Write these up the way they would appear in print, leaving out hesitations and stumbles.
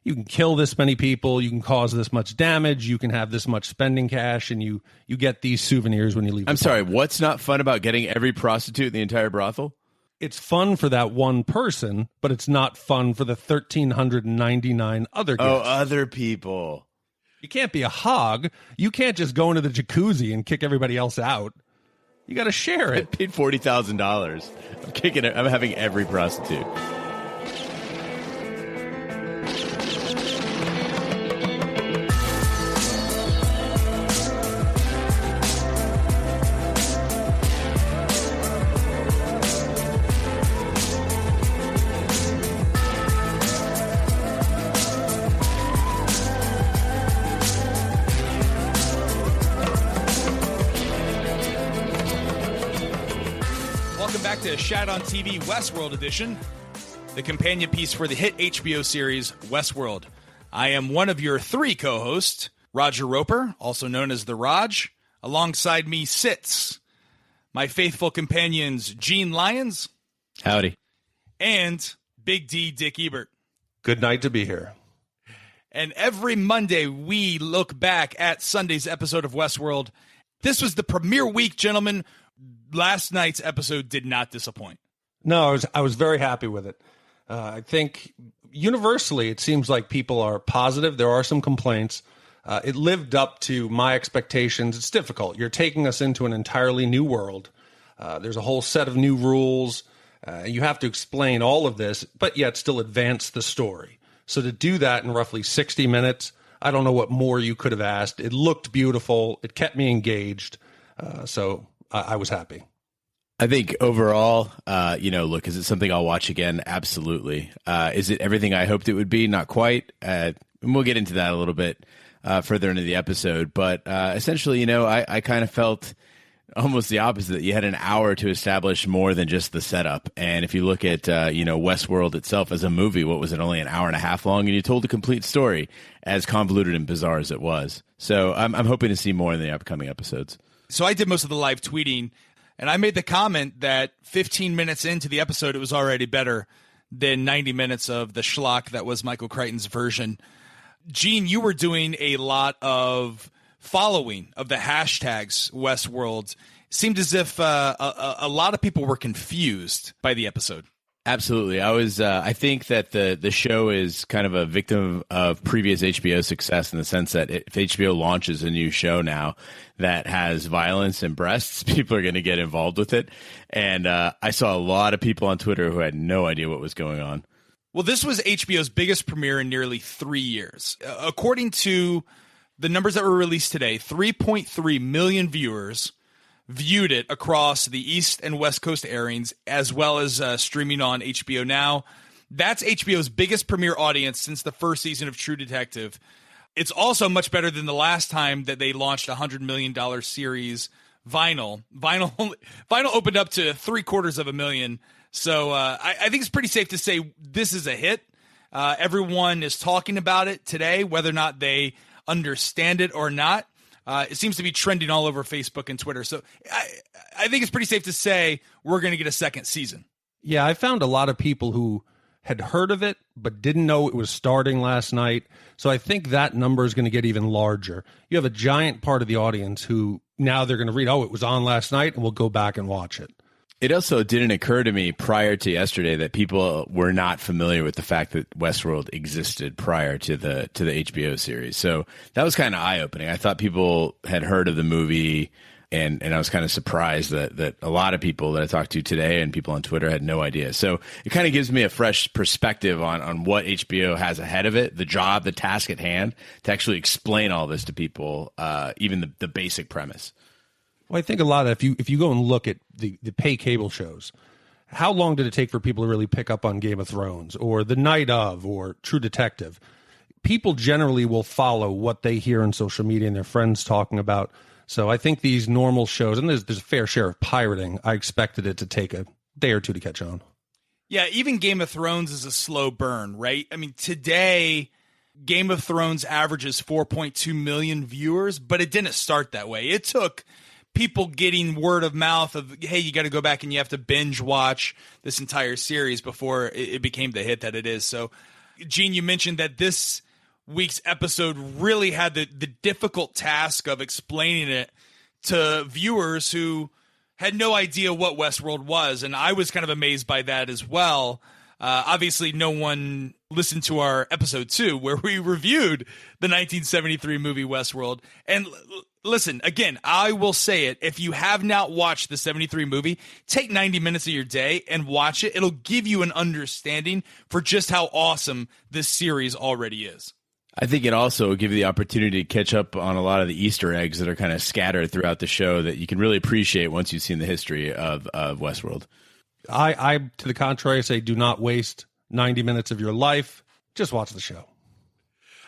you can kill this many people, you can cause this much damage, you can have this much spending cash, and you get these souvenirs when you leave. I'm sorry, what's not fun about getting every prostitute in the entire brothel? It's fun for that one person, but it's not fun for the 1,399 other guests. Oh, other people. You can't be a hog. You can't just go into the jacuzzi and kick everybody else out. You got to share it. I paid $40,000. I'm kicking it. I'm having every prostitute. Shat on TV Westworld edition, the companion piece for the hit HBO series Westworld. I am one of your three co-hosts, Roger Roper, also known as The Raj. Alongside me sits my faithful companions, Gene Lyons. Howdy. And Big D, Dick Ebert. Good night to be here. And every Monday, we look back at Sunday's episode of Westworld. This was the premiere week, gentlemen. Last night's episode did not disappoint. No, I was very happy with it. I think universally it seems like people are positive. There are some complaints. It lived up to my expectations. It's difficult. You're taking us into an entirely new world. There's a whole set of new rules. You have to explain all of this, but yet still advance the story. So to do that in roughly 60 minutes, I don't know what more you could have asked. It looked beautiful. It kept me engaged. So I was happy. I think overall, look, is it something I'll watch again? Absolutely. Is it everything I hoped it would be? Not quite. And we'll get into that a little bit further into the episode. But essentially, I kind of felt almost the opposite. You had an hour to establish more than just the setup. And if you look at, Westworld itself as a movie, what was it, only an hour and a half long? And you told a complete story, as convoluted and bizarre as it was. So I'm hoping to see more in the upcoming episodes. So I did most of the live tweeting, and I made the comment that 15 minutes into the episode, it was already better than 90 minutes of the schlock that was Michael Crichton's version. Gene, you were doing a lot of following of the hashtags Westworld. It seemed as if a lot of people were confused by the episode. Absolutely. I think that the show is kind of a victim of previous HBO success in the sense that if HBO launches a new show now that has violence and breasts, people are going to get involved with it. And I saw a lot of people on Twitter who had no idea what was going on. Well, this was HBO's biggest premiere in nearly 3 years. According to the numbers that were released today, 3.3 million viewers viewed it across the East and West Coast airings, as well as streaming on HBO Now. That's HBO's biggest premiere audience since the first season of True Detective. It's also much better than the last time that they launched a $100 million series, Vinyl. Vinyl opened up to $750,000. So I think it's pretty safe to say this is a hit. Everyone is talking about it today, whether or not they understand it or not. It seems to be trending all over Facebook and Twitter. So I think it's pretty safe to say we're going to get a second season. Yeah, I found a lot of people who had heard of it but didn't know it was starting last night. So I think that number is going to get even larger. You have a giant part of the audience who now they're going to read, it was on last night, and we'll go back and watch it. It also didn't occur to me prior to yesterday that people were not familiar with the fact that Westworld existed prior to the HBO series. So that was kind of eye-opening. I thought people had heard of the movie, and I was kind of surprised that a lot of people that I talked to today and people on Twitter had no idea. So it kind of gives me a fresh perspective on what HBO has ahead of it, the job, the task at hand, to actually explain all this to people, even the basic premise. Well, I think a lot of if you go and look at the pay cable shows, how long did it take for people to really pick up on Game of Thrones or The Night of or True Detective? People generally will follow what they hear on social media and their friends talking about. So I think these normal shows, and there's a fair share of pirating, I expected it to take a day or two to catch on. Yeah, even Game of Thrones is a slow burn, right? I mean, today Game of Thrones averages 4.2 million viewers, but it didn't start that way. It took people getting word of mouth of, hey, you got to go back and you have to binge watch this entire series before it became the hit that it is. So Gene, you mentioned that this week's episode really had the difficult task of explaining it to viewers who had no idea what Westworld was, and I was kind of amazed by that as well. Obviously, no one listened to our episode 2, where we reviewed the 1973 movie Westworld. And listen, again, I will say it. If you have not watched the 73 movie, take 90 minutes of your day and watch it. It'll give you an understanding for just how awesome this series already is. I think it also will give you the opportunity to catch up on a lot of the Easter eggs that are kind of scattered throughout the show that you can really appreciate once you've seen the history of Westworld. I, to the contrary, say do not waste 90 minutes of your life. Just watch the show.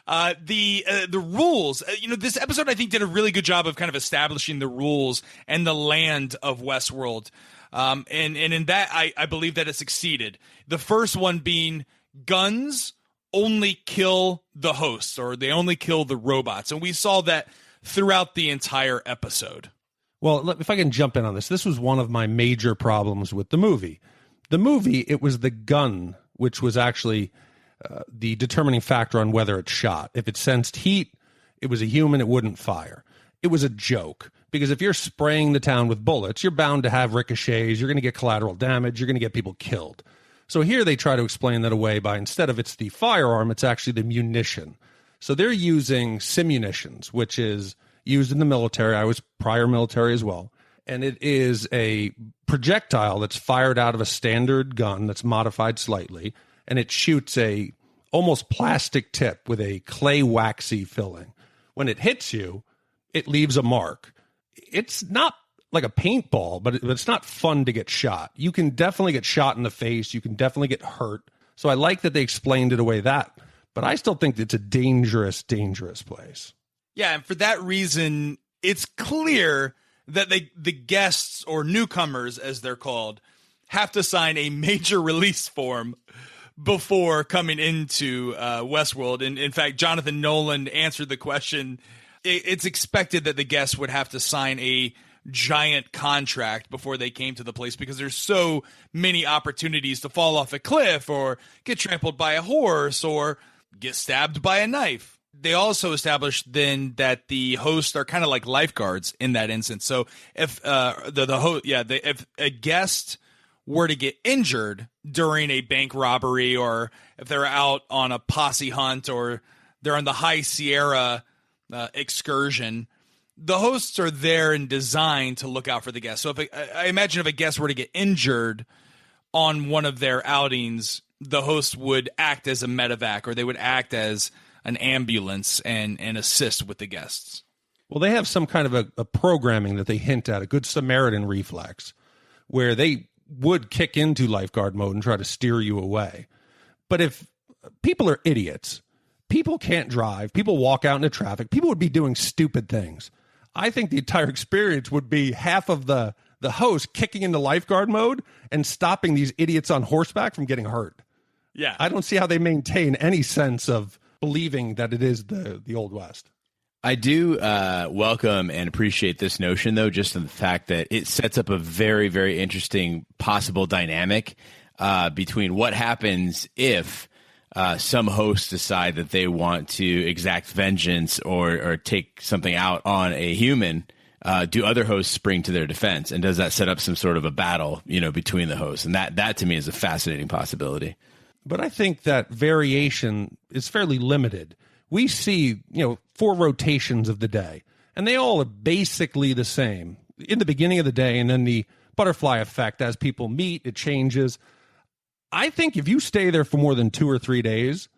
The rules, this episode I think did a really good job of kind of establishing the rules and the land of Westworld. And in that, I believe that it succeeded. The first one being guns only kill the hosts, or they only kill the robots. And we saw that throughout the entire episode. Well, if I can jump in on this, this was one of my major problems with the movie. The movie, it was the gun, which was actually the determining factor on whether it shot. If it sensed heat, it was a human, it wouldn't fire. It was a joke, because if you're spraying the town with bullets, you're bound to have ricochets, you're going to get collateral damage, you're going to get people killed. So here they try to explain that away by, instead of it's the firearm, it's actually the munition. So they're using simunitions, which is used in the military. I was prior military as well. And it is a projectile that's fired out of a standard gun that's modified slightly. And it shoots a almost plastic tip with a clay waxy filling. When it hits you, it leaves a mark. It's not like a paintball, but it's not fun to get shot. You can definitely get shot in the face. You can definitely get hurt. So I like that they explained it away that, but I still think it's a dangerous, dangerous place. Yeah, and for that reason, it's clear that the guests, or newcomers as they're called, have to sign a major release form before coming into Westworld. And in fact, Jonathan Nolan answered the question. It's expected that the guests would have to sign a giant contract before they came to the place, because there's so many opportunities to fall off a cliff or get trampled by a horse or get stabbed by a knife. They also established then that the hosts are kind of like lifeguards in that instance. So if if a guest were to get injured during a bank robbery, or if they're out on a posse hunt, or they're on the High Sierra excursion, the hosts are there and designed to look out for the guests. So I imagine if a guest were to get injured on one of their outings, the host would act as a medevac, or they would act as an ambulance and assist with the guests. Well, they have some kind of a programming that they hint at, a good Samaritan reflex, where they would kick into lifeguard mode and try to steer you away. But if people are idiots, people can't drive, people walk out into traffic, people would be doing stupid things. I think the entire experience would be half of the host kicking into lifeguard mode and stopping these idiots on horseback from getting hurt. Yeah. I don't see how they maintain any sense of believing that it is the Old West. I do welcome and appreciate this notion, though, just in the fact that it sets up a very, very interesting possible dynamic between what happens if some hosts decide that they want to exact vengeance or take something out on a human. Do other hosts spring to their defense? And does that set up some sort of a battle, between the hosts? And that to me is a fascinating possibility. But I think that variation is fairly limited. We see, 4 rotations of the day, and they all are basically the same in the beginning of the day, and then the butterfly effect as people meet, it changes. I think if you stay there for more than 2 or 3 days,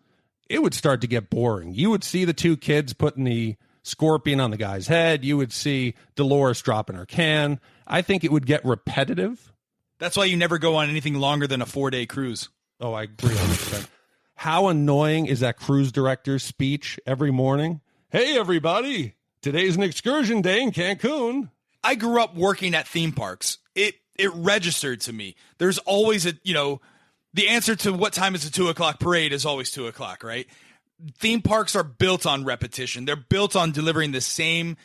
it would start to get boring. You would see the 2 kids putting the scorpion on the guy's head. You would see Dolores dropping her can. I think it would get repetitive. That's why you never go on anything longer than a 4-day cruise. Oh, I agree 100%. How annoying is that cruise director's speech every morning? Hey, everybody, today's an excursion day in Cancun. I grew up working at theme parks. It registered to me. There's always the answer to what time is the 2:00 parade is always 2:00, right? Theme parks are built on repetition. They're built on delivering the same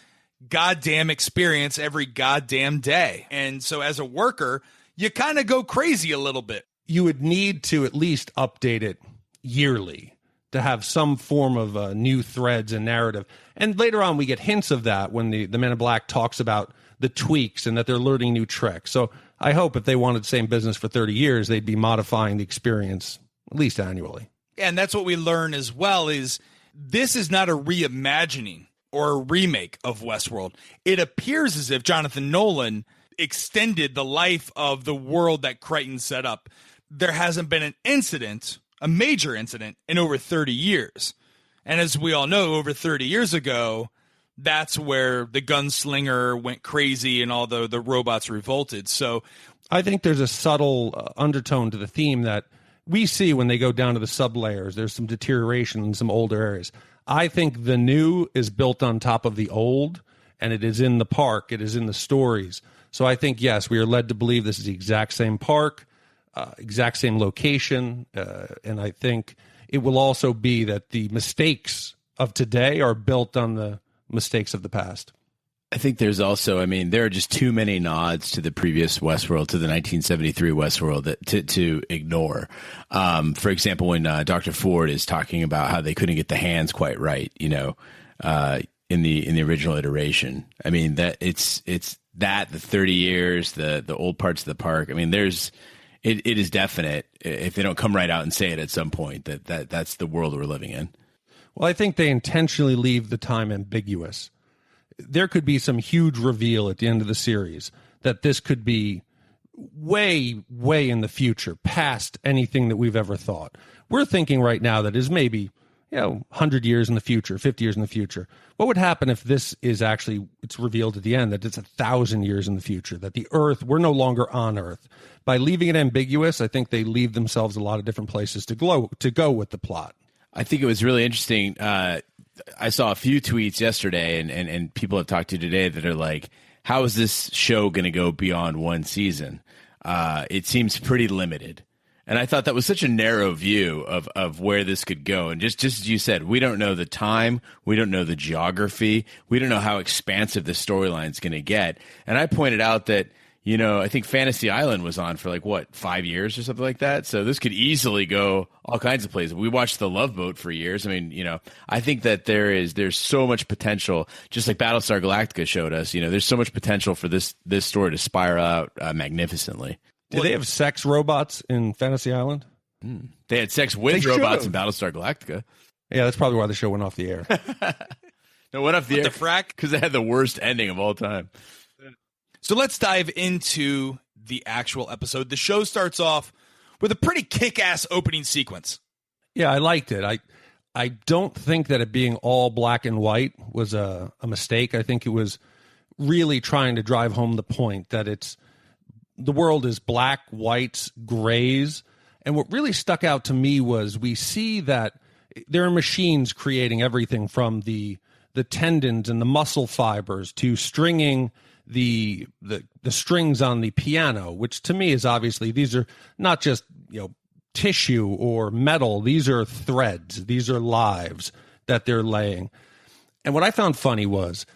goddamn experience every goddamn day. And so as a worker, you kind of go crazy a little bit. You would need to at least update it yearly. to have some form of new threads and narrative. And later on, we get hints of that when the Men in Black talks about the tweaks and that they're learning new tricks. So I hope if they wanted the same business for 30 years, they'd be modifying the experience at least annually. And that's what we learn as well, is this is not a reimagining or a remake of Westworld. It appears as if Jonathan Nolan extended the life of the world that Crichton set up. There hasn't been an incident, a major incident, in over 30 years. And as we all know, over 30 years ago, that's where the gunslinger went crazy and all the robots revolted. So I think there's a subtle undertone to the theme that we see when they go down to the sublayers. There's some deterioration in some older areas. I think the new is built on top of the old, and it is in the park. It is in the stories. So I think, yes, we are led to believe this is the exact same park, exact same location, and I think it will also be that the mistakes of today are built on the mistakes of the past. I think there's also, there are just too many nods to the previous Westworld, to the 1973 Westworld to ignore. For example, when Dr. Ford is talking about how they couldn't get the hands quite right, in the original iteration. That it's that the 30 years, the old parts of the park. It is definite, if they don't come right out and say it at some point, that's the world we're living in. Well, I think they intentionally leave the time ambiguous. There could be some huge reveal at the end of the series that this could be way, way in the future, past anything that we've ever thought. We're thinking right now that is maybe, 100 years in the future, 50 years in the future. What would happen if this is actually, it's revealed at the end that it's 1,000 years in the future, that the Earth, we're no longer on Earth. By leaving it ambiguous, I think they leave themselves a lot of different places to go with the plot. I think it was really interesting. I saw a few tweets yesterday, and people I've talked to today that are like, how is this show going to go beyond one season? It seems pretty limited. And I thought that was such a narrow view of where this could go. And just as you said, we don't know the time. We don't know the geography. We don't know how expansive the storyline is going to get. And I pointed out that, I think Fantasy Island was on for 5 years or something like that. So this could easily go all kinds of places. We watched The Love Boat for years. I think that there's so much potential, just like Battlestar Galactica showed us, there's so much potential for this story to spiral out magnificently. Did they have sex robots in Fantasy Island? They had sex with robots in Battlestar Galactica. Yeah, that's probably why the show went off the air. No, it went off the air. The frack? Because they had the worst ending of all time. So let's dive into the actual episode. The show starts off with a pretty kick-ass opening sequence. Yeah, I liked it. I don't think that it being all black and white was a mistake. I think it was really trying to drive home the point that the world is black, whites, grays. And what really stuck out to me was we see that there are machines creating everything from the tendons and the muscle fibers to stringing the strings on the piano, which to me is obviously, these are not just, tissue or metal. These are threads. These are lives that they're laying. And what I found funny was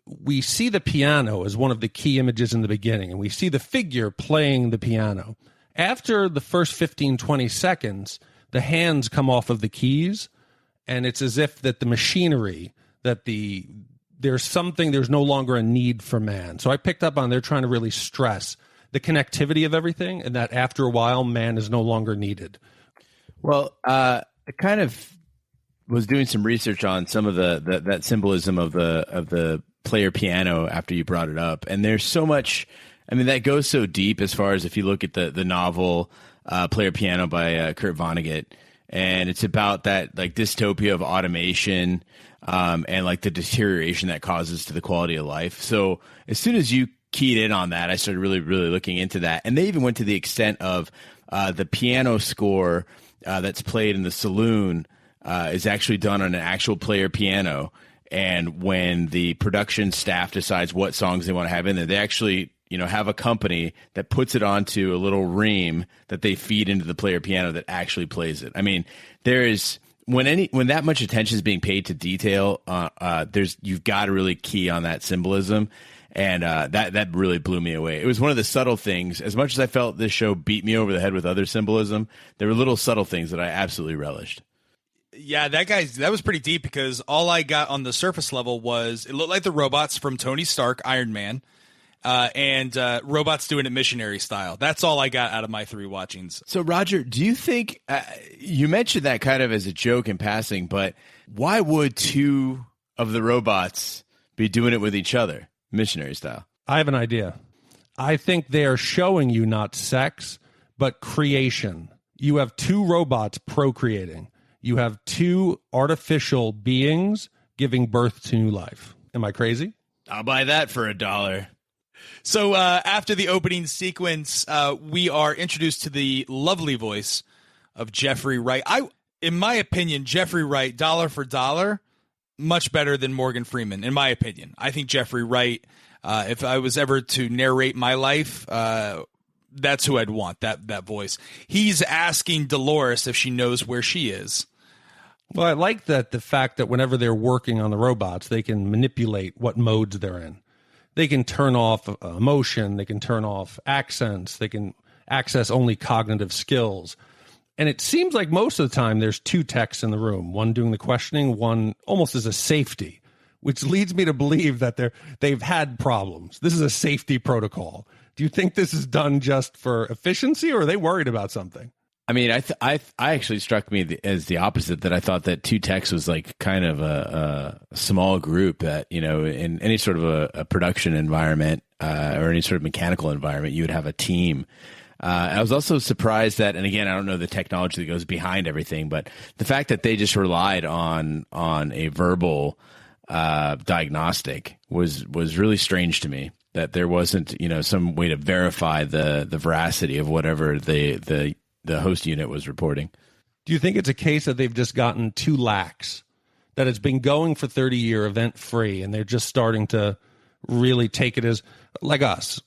we see the piano as one of the key images in the beginning, and we see the figure playing the piano. After the first 15, 20 seconds, the hands come off of the keys, and it's as if that the machinery, that there's no longer a need for man. So I picked up on they're trying to really stress the connectivity of everything, and that after a while, man is no longer needed. Well, I kind of was doing some research on some of that symbolism of the player piano after you brought it up, and there's so much. That goes so deep as far as if you look at the novel Player Piano by Kurt Vonnegut, and it's about that dystopia of automation and the deterioration that causes to the quality of life. So as soon as you keyed in on that, I started really, really looking into that. And they even went to the extent of the piano score that's played in the saloon is actually done on an actual player piano. And when the production staff decides what songs they want to have in there, they actually, have a company that puts it onto a little ream that they feed into the player piano that actually plays it. There is when that much attention is being paid to detail, you've got to really key on that symbolism. And that really blew me away. It was one of the subtle things. As much as I felt this show beat me over the head with other symbolism, there were little subtle things that I absolutely relished. Yeah, that was pretty deep because all I got on the surface level was it looked like the robots from Tony Stark, Iron Man, and robots doing it missionary style. That's all I got out of my 3 watchings. So, Roger, do you think you mentioned that kind of as a joke in passing, but why would 2 of the robots be doing it with each other, missionary style? I have an idea. I think they are showing you not sex, but creation. You have 2 robots procreating. You have 2 artificial beings giving birth to new life. Am I crazy? I'll buy that for $1. So after the opening sequence, we are introduced to the lovely voice of Jeffrey Wright. In my opinion, Jeffrey Wright, dollar for dollar, much better than Morgan Freeman, in my opinion. I think Jeffrey Wright, if I was ever to narrate my life, that's who I'd want, that voice. He's asking Dolores if she knows where she is. Well, I like the fact that whenever they're working on the robots, they can manipulate what modes they're in. They can turn off emotion, they can turn off accents, they can access only cognitive skills. And it seems like most of the time there's 2 techs in the room, one doing the questioning, one almost as a safety, which leads me to believe that they've had problems. This is a safety protocol. Do you think this is done just for efficiency, or are they worried about something? I mean, I actually struck me as the opposite, that I thought that 2 techs was like kind of a small group that, in any sort of a production environment or any sort of mechanical environment, you would have a team. I was also surprised that, and again, I don't know the technology that goes behind everything, but the fact that they just relied on a verbal diagnostic was really strange to me. That there wasn't, some way to verify the veracity of whatever the host unit was reporting. Do you think it's a case that they've just gotten too lax, that it's been going for 30 year event free, and they're just starting to really take it as, like us,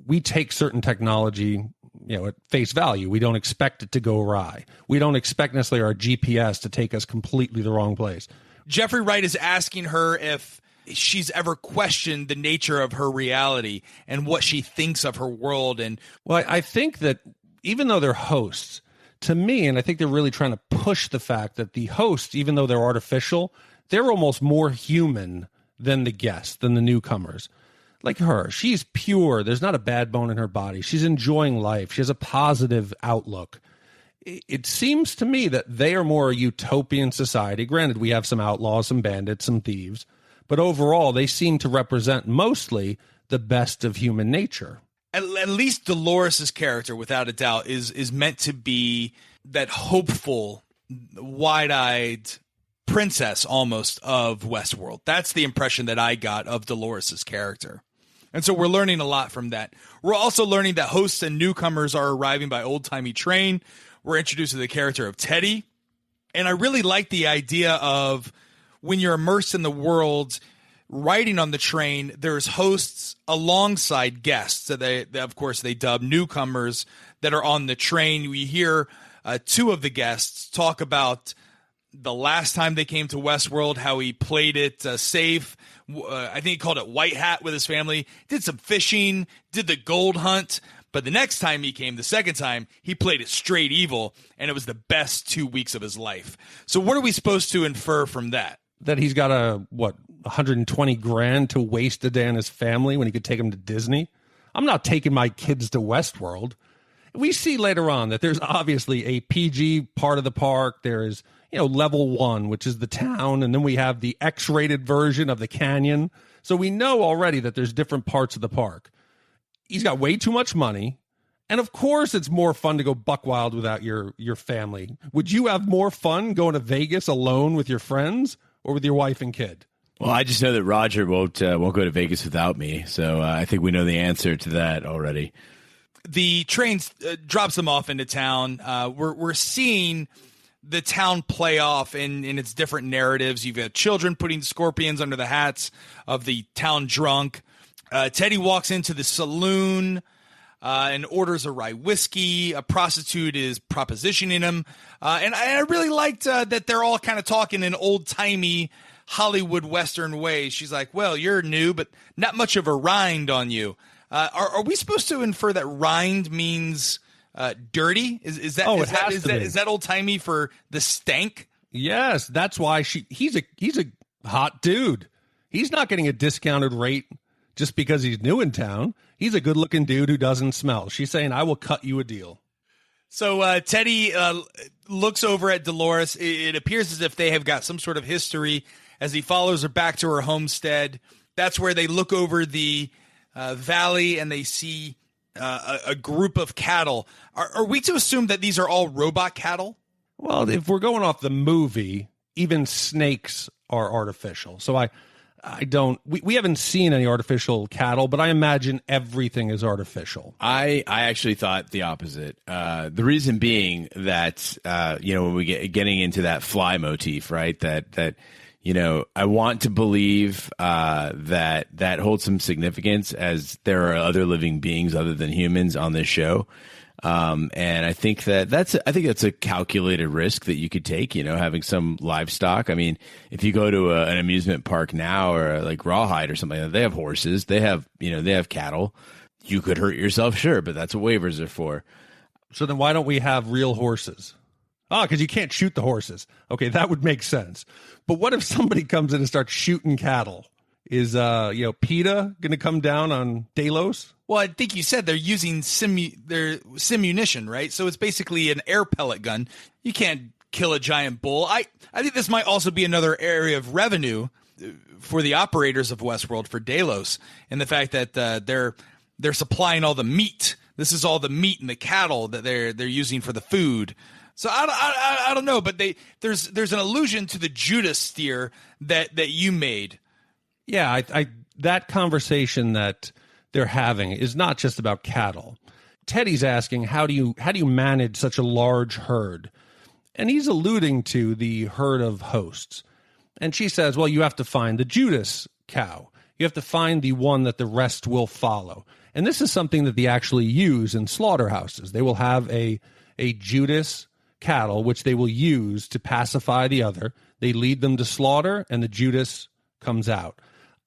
we take certain technology, at face value. We don't expect it to go awry. We don't expect necessarily our GPS to take us completely the wrong place. Jeffrey Wright is asking her if she's ever questioned the nature of her reality and what she thinks of her world. And well, I think that even though they're hosts, to me, and I think they're really trying to push the fact that the hosts, even though they're artificial, they're almost more human than the guests, than the newcomers. Like her, she's pure. There's not a bad bone in her body. She's enjoying life. She has a positive outlook. It seems to me that they are more a utopian society. Granted, we have some outlaws, some bandits, some thieves, but overall, they seem to represent mostly the best of human nature. At least Dolores' character, without a doubt, is meant to be that hopeful, wide-eyed princess almost of Westworld. That's the impression that I got of Dolores' character. And so we're learning a lot from that. We're also learning that hosts and newcomers are arriving by old-timey train. We're introduced to the character of Teddy. And I really like the idea of when you're immersed in the world, riding on the train, there's hosts alongside guests. So they of course, they dub newcomers that are on the train. We hear 2 of the guests talk about the last time they came to Westworld, how he played it safe. I think he called it white hat with his family, did some fishing, did the gold hunt. But the next time he came, the second time, he played it straight evil, and it was the best 2 weeks of his life. So what are we supposed to infer from that? That he's got $120,000 to waste a day on his family when he could take them to Disney? I'm not taking my kids to Westworld. We see later on that there's obviously a PG part of the park. There is, level 1, which is the town, and then we have the X-rated version of the canyon. So we know already that there's different parts of the park. He's got way too much money. And of course, it's more fun to go buck wild without your family. Would you have more fun going to Vegas alone with your friends or with your wife and kid? Well, I just know that Roger won't go to Vegas without me. So I think we know the answer to that already. The train drops them off into town. We're seeing the town play off in its different narratives. You've got children putting scorpions under the hats of the town drunk. Teddy walks into the saloon and orders a rye whiskey. A prostitute is propositioning him. And I really liked that they're all kind of talking in old-timey Hollywood Western way. She's like, well, you're new, but not much of a rind on you. Are we supposed to infer that rind means dirty? Is that old timey for the stank? Yes, that's why he's a hot dude. He's not getting a discounted rate just because he's new in town. He's a good-looking dude who doesn't smell. She's saying, I will cut you a deal. So Teddy looks over at Dolores. It appears as if they have got some sort of history as he follows her back to her homestead. That's where they look over the valley and they see a group of cattle. Are we to assume that these are all robot cattle? Well, if we're going off the movie, even snakes are artificial. So we haven't seen any artificial cattle, but I imagine everything is artificial. I actually thought the opposite. The reason being that, when we getting into that fly motif, right, that I want to believe that holds some significance, as there are other living beings other than humans on this show. And I think that's a calculated risk that you could take, having some livestock. I mean, if you go to an amusement park now, or like Rawhide or something like that, they have horses, they have cattle. You could hurt yourself, sure, but that's what waivers are for. So then why don't we have real horses? Because you can't shoot the horses. Okay, that would make sense. But what if somebody comes in and starts shooting cattle? Is PETA going to come down on Delos? Well, I think you said they're using simunition, right? So it's basically an air pellet gun. You can't kill a giant bull. I think this might also be another area of revenue for the operators of Westworld, for Delos, and the fact that they're supplying all the meat. This is all the meat and the cattle that they're using for the food. So I don't know, but there's an allusion to the Judas steer that you made. Yeah, that conversation that they're having is not just about cattle. Teddy's asking, how do you manage such a large herd? And he's alluding to the herd of hosts. And she says, well, you have to find the Judas cow. You have to find the one that the rest will follow. And this is something that they actually use in slaughterhouses. They will have a Judas cattle, which they will use to pacify the other. They lead them to slaughter, and the Judas comes out.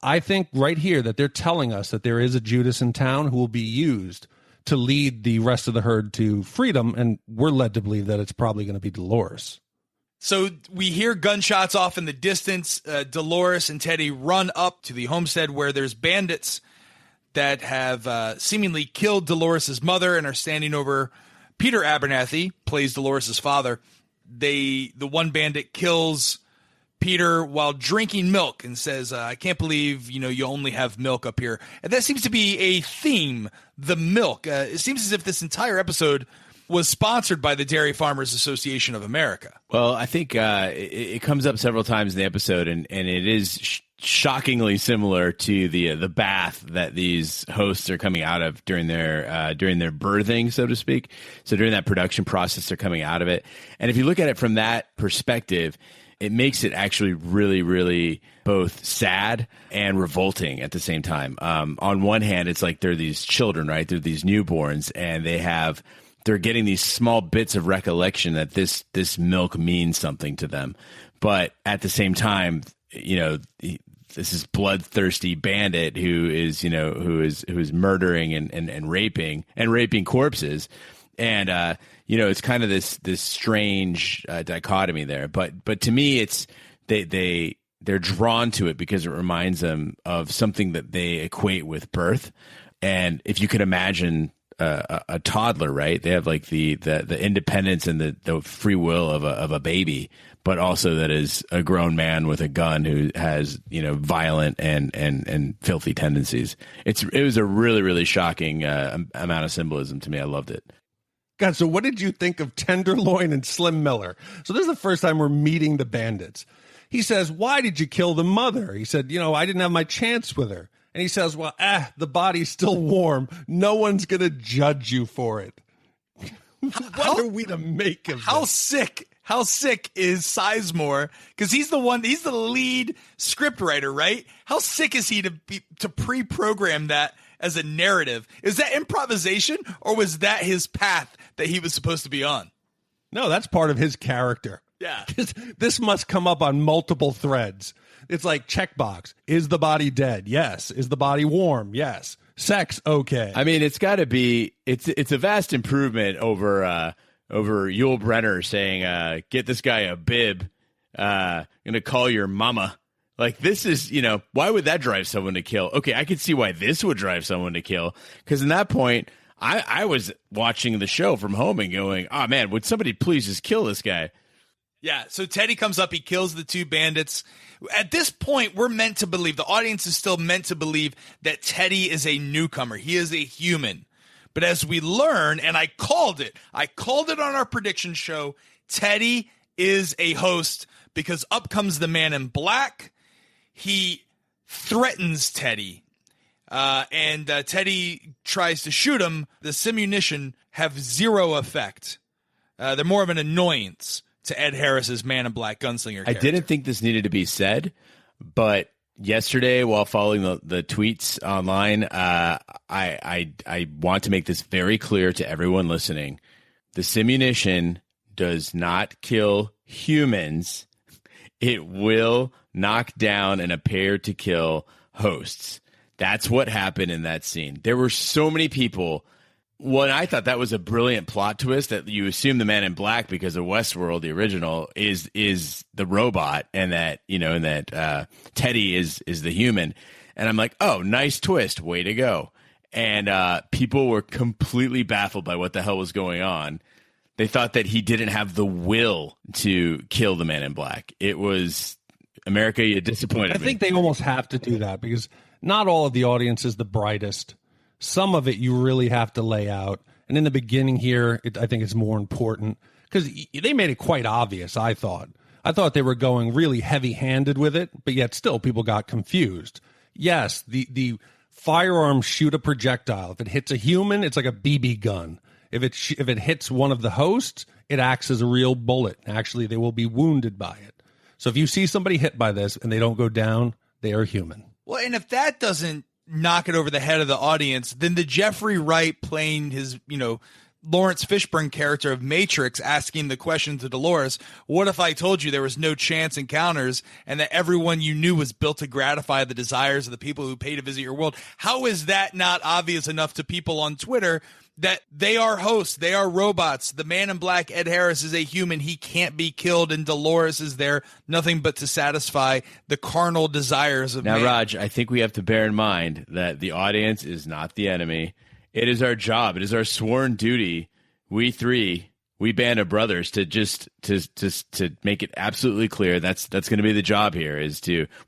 I think right here that they're telling us that there is a Judas in town who will be used to lead the rest of the herd to freedom, and we're led to believe that it's probably going to be Dolores. So we hear gunshots off in the distance. Dolores and Teddy run up to the homestead where there's bandits that have seemingly killed Dolores' mother and are standing over Peter Abernathy, plays Dolores' father. The one bandit kills Peter while drinking milk and says, I can't believe, you only have milk up here. And that seems to be a theme, the milk. It seems as if this entire episode was sponsored by the Dairy Farmers Association of America. Well, I think it comes up several times in the episode, and it is shockingly similar to the bath that these hosts are coming out of during their birthing, so to speak. So during that production process, they're coming out of it. And if you look at it from that perspective, it makes it actually really, really both sad and revolting at the same time. On one hand, it's like they're these children, right? They're these newborns, and they're getting these small bits of recollection that this milk means something to them. But at the same time, this is bloodthirsty bandit who is murdering and raping corpses. And, it's kind of this strange dichotomy there. But to me, it's they're drawn to it because it reminds them of something that they equate with birth. And if you could imagine a toddler, right? They have like the independence and the free will of a baby, but also that is a grown man with a gun who has, violent and filthy tendencies. It was a really, really shocking amount of symbolism to me. I loved it. God, so what did you think of Tenderloin and Slim Miller? So this is the first time we're meeting the bandits. He says, why did you kill the mother? He said, I didn't have my chance with her. And he says, well, the body's still warm. No one's going to judge you for it. What are we to make of this? How sick is Sizemore? Because he's the lead scriptwriter, right? How sick is he to pre-program that as a narrative? Is that improvisation, or was that his path that he was supposed to be on? No, that's part of his character. Yeah. This must come up on multiple threads. It's like checkbox. Is the body dead? Yes. Is the body warm? Yes. Sex? Okay. I mean, it's got to be. It's a vast improvement over Yul Brynner saying, "Get this guy a bib," gonna call your mama. Like, this is, why would that drive someone to kill? Okay, I could see why this would drive someone to kill, because in that point, I was watching the show from home and going, oh man, would somebody please just kill this guy? Yeah, so Teddy comes up, he kills the two bandits. At this point, we're meant to believe, the audience is still meant to believe that Teddy is a newcomer. He is a human. But as we learn, and I called it on our prediction show, Teddy is a host, because up comes the man in black. He threatens Teddy, and Teddy tries to shoot him. The simunition have zero effect. They're more of an annoyance to Ed Harris's Man in Black gunslinger character. I didn't think this needed to be said, but yesterday, while following the tweets online, I want to make this very clear to everyone listening. The simunition does not kill humans. It will knock down and appear to kill hosts. That's what happened in that scene. There were so many people. Well, I thought that was a brilliant plot twist, that you assume the Man in Black, because of Westworld, the original, is the robot, and that Teddy is the human. And I'm like, oh, nice twist, way to go. And people were completely baffled by what the hell was going on. They thought that he didn't have the will to kill the Man in Black. It was, America, you disappointed me. I think they almost have to do that, because not all of the audience is the brightest. Some of it you really have to lay out. And in the beginning here, I think it's more important, because they made it quite obvious, I thought. I thought they were going really heavy-handed with it, but yet still people got confused. Yes, the firearms shoot a projectile. If it hits a human, it's like a BB gun. If it hits one of the hosts, it acts as a real bullet. Actually, they will be wounded by it. So if you see somebody hit by this and they don't go down, they are human. Well, and if that doesn't knock it over the head of the audience, then the Jeffrey Wright playing his, Lawrence Fishburne character of Matrix asking the question to Dolores, what if I told you there was no chance encounters and that everyone you knew was built to gratify the desires of the people who pay to visit your world? How is that not obvious enough to people on Twitter that they are hosts, they are robots? The Man in Black, Ed Harris, is a human. He can't be killed, and Dolores is there nothing but to satisfy the carnal desires of man. Now, Raj, I think we have to bear in mind that the audience is not the enemy. It is our job. It is our sworn duty. We band of brothers, to just to make it absolutely clear. That's going to be the job here.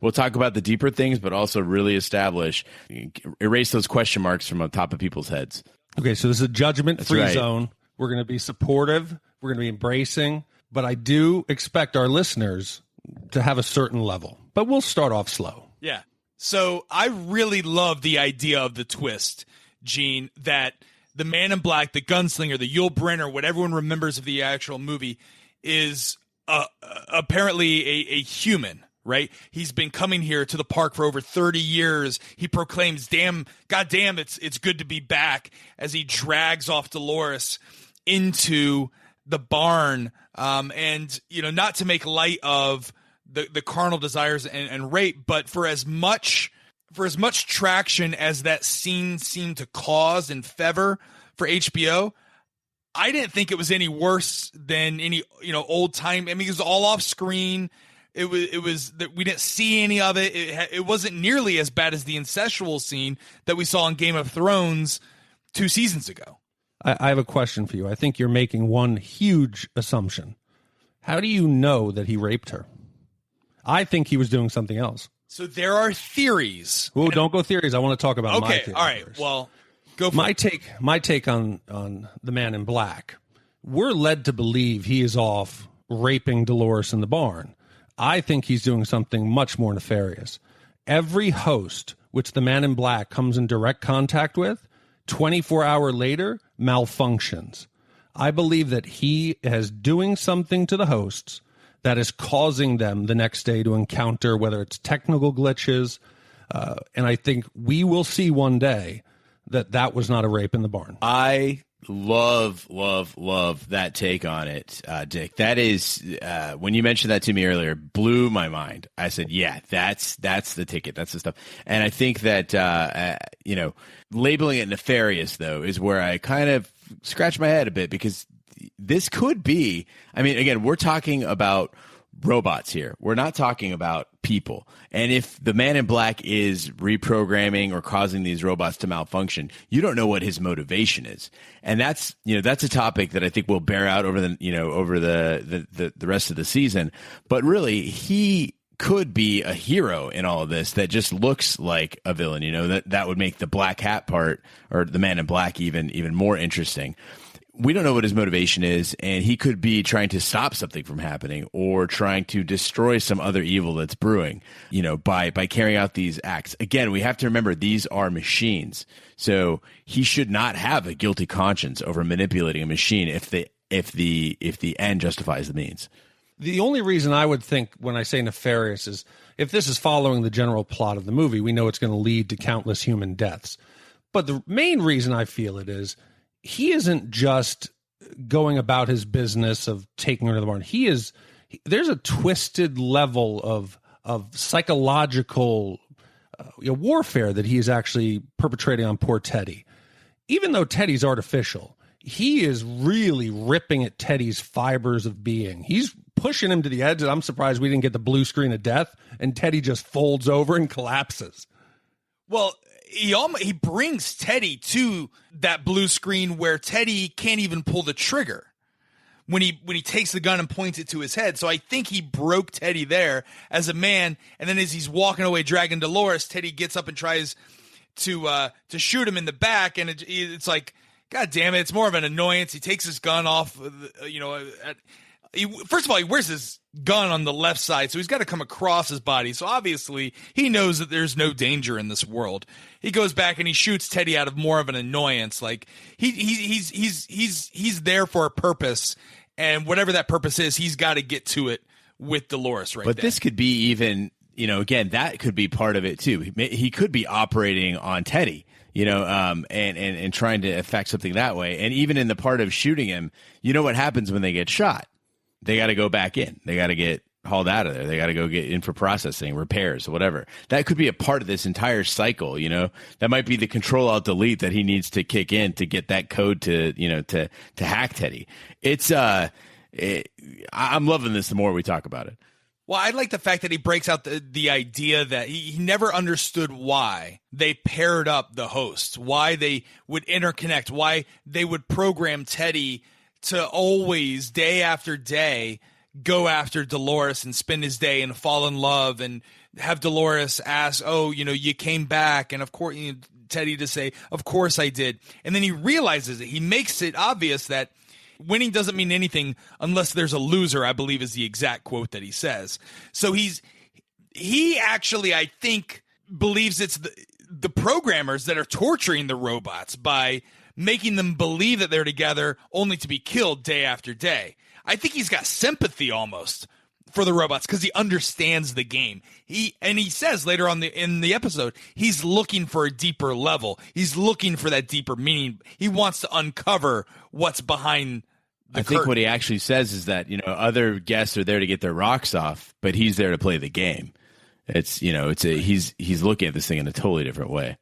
We'll talk about the deeper things, but also really erase those question marks from on top of people's heads. Okay, so this is a judgment-free zone. We're going to be supportive. We're going to be embracing. But I do expect our listeners to have a certain level. But we'll start off slow. Yeah. So I really love the idea of the twist, Gene, that the Man in Black, the gunslinger, the Yul Brynner, what everyone remembers of the actual movie, is apparently a human. Right? He's been coming here to the park for over 30 years. He proclaims, God damn, it's good to be back, as he drags off Dolores into the barn. And, not to make light of the carnal desires and rape, but for as much traction as that scene seemed to cause and fever for HBO, I didn't think it was any worse than any, old time. I mean, it was all off screen. It was that we didn't see any of it. It wasn't nearly as bad as the incestual scene that we saw in Game of Thrones 2 seasons ago. I have a question for you. I think you're making one huge assumption. How do you know that he raped her? I think he was doing something else. So there are theories. Oh, don't go theories. I want to talk about my theory. Okay, all right. First. Well, go for my it. My take on the Man in Black. We're led to believe he is off raping Dolores in the barn. I think he's doing something much more nefarious. Every host which the Man in Black comes in direct contact with, 24 hours later, malfunctions. I believe that he is doing something to the hosts that is causing them the next day to encounter, whether it's technical glitches, and I think we will see one day that was not a rape in the barn. I love that take on it, Dick. That is, when you mentioned that to me earlier, blew my mind. I said, yeah, that's the ticket. That's the stuff. And I think that, labeling it nefarious, though, is where I kind of scratch my head a bit, because this could be, I mean, again, we're talking about robots here. We're not talking about people. And if the man in black is reprogramming or causing these robots to malfunction, you don't know what his motivation is. And that's a topic that I think will bear out over the rest of the season. But really, he could be a hero in all of this that just looks like a villain. That would make the black hat part, or the man in black, even more interesting. We don't know what his motivation is, and he could be trying to stop something from happening or trying to destroy some other evil that's brewing, by carrying out these acts. Again, we have to remember these are machines. So he should not have a guilty conscience over manipulating a machine if the end justifies the means. The only reason I would think when I say nefarious is if this is following the general plot of the movie, we know it's going to lead to countless human deaths. But the main reason I feel it is he isn't just going about his business of taking her to the barn. There's a twisted level of psychological warfare that he is actually perpetrating on poor Teddy. Even though Teddy's artificial, he is really ripping at Teddy's fibers of being. He's pushing him to the edge, and I'm surprised we didn't get the blue screen of death, and Teddy just folds over and collapses. Well, he brings Teddy to that blue screen where Teddy can't even pull the trigger when he takes the gun and points it to his head. So I think he broke Teddy there as a man, and then as he's walking away dragging Dolores, Teddy gets up and tries to shoot him in the back, and it's like, God damn it, it's more of an annoyance. He takes his gun off, first of all, he wears his gun on the left side, so he's got to come across his body. So obviously, he knows that there's no danger in this world. He goes back and he shoots Teddy out of more of an annoyance. Like he's there for a purpose, and whatever that purpose is, he's got to get to it with Dolores right there. But this could be even, again, that could be part of it too. He could be operating on Teddy. And trying to affect something that way. And even in the part of shooting him, what happens when they get shot? They got to go back in. They got to get hauled out of there. They got to go get in for processing, repairs, whatever. That could be a part of this entire cycle. That might be the Control-Alt-Delete that he needs to kick in to get that code to hack Teddy. I'm loving this the more we talk about it. Well, I like the fact that he breaks out the idea that he never understood why they paired up the hosts, why they would interconnect, why they would program Teddy to always, day after day, go after Dolores and spend his day and fall in love and have Dolores ask, you came back. And of course, Teddy to say, of course I did. And then he realizes it. He makes it obvious that winning doesn't mean anything unless there's a loser, I believe is the exact quote that he says. So he actually, I think, believes it's the programmers that are torturing the robots by making them believe that they're together only to be killed day after day. I think he's got sympathy almost for the robots because he understands the game. He says later on in the episode, he's looking for a deeper level. He's looking for that deeper meaning. He wants to uncover what's behind the curtain. Think what he actually says is that, other guests are there to get their rocks off, but he's there to play the game. He's looking at this thing in a totally different way.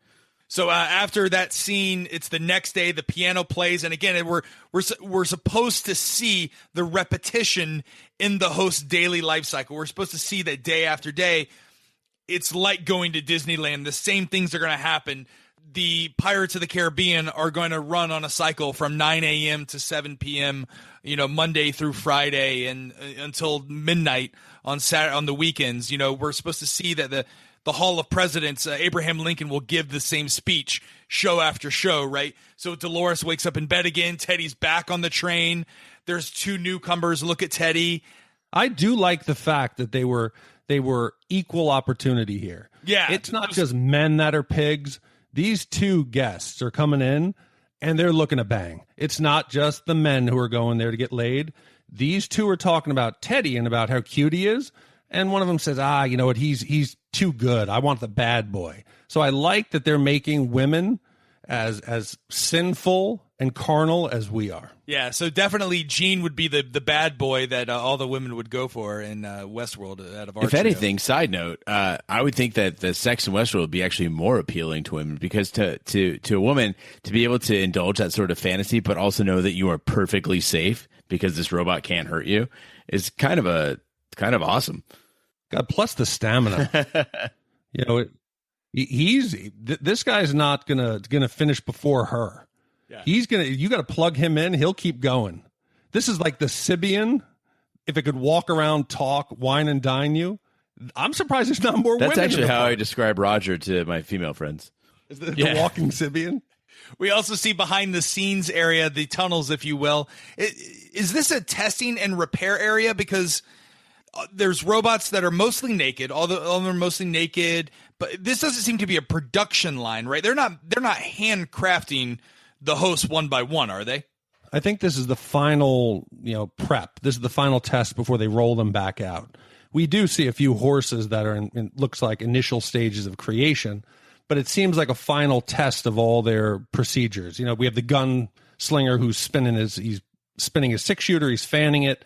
So after that scene, it's the next day. The piano plays, and again, we're supposed to see the repetition in the host's daily life cycle. We're supposed to see that day after day. It's like going to Disneyland. The same things are going to happen. The Pirates of the Caribbean are going to run on a cycle from 9 a.m. to 7 p.m. Monday through Friday, and until midnight on the weekends. We're supposed to see that the Hall of Presidents, Abraham Lincoln will give the same speech show after show, right? So Dolores wakes up in bed again. Teddy's back on the train. There's two newcomers. Look at Teddy. I do like the fact that they were equal opportunity here. Yeah. It's not just men that are pigs. These two guests are coming in and they're looking to bang. It's not just the men who are going there to get laid. These two are talking about Teddy and about how cute he is. And one of them says, you know what? He's too good. I want the bad boy. So I like that they're making women as sinful and carnal as we are. Yeah, so definitely Gene would be the bad boy that all the women would go for in Westworld out of our If anything, side note, I would think that the sex in Westworld would be actually more appealing to women because to a woman, to be able to indulge that sort of fantasy but also know that you are perfectly safe because this robot can't hurt you is kind of a kind of awesome. God, plus the stamina. This guy's not gonna finish before her. Yeah. You got to plug him in. He'll keep going. This is like the Sibian. If it could walk around, talk, wine and dine you. I'm surprised there's not more women. That's actually how I describe Roger to my female friends. Is the walking Sibian? We also see behind the scenes area, the tunnels, if you will. Is this a testing and repair area? Because there's robots that are mostly naked. All of them are mostly naked. But this doesn't seem to be a production line, right? They're not handcrafting the hosts one by one, are they? I think this is the final, prep. This is the final test before they roll them back out. We do see a few horses that are in looks like initial stages of creation, but it seems like a final test of all their procedures. We have the gunslinger who's spinning his 6-shooter. He's fanning it.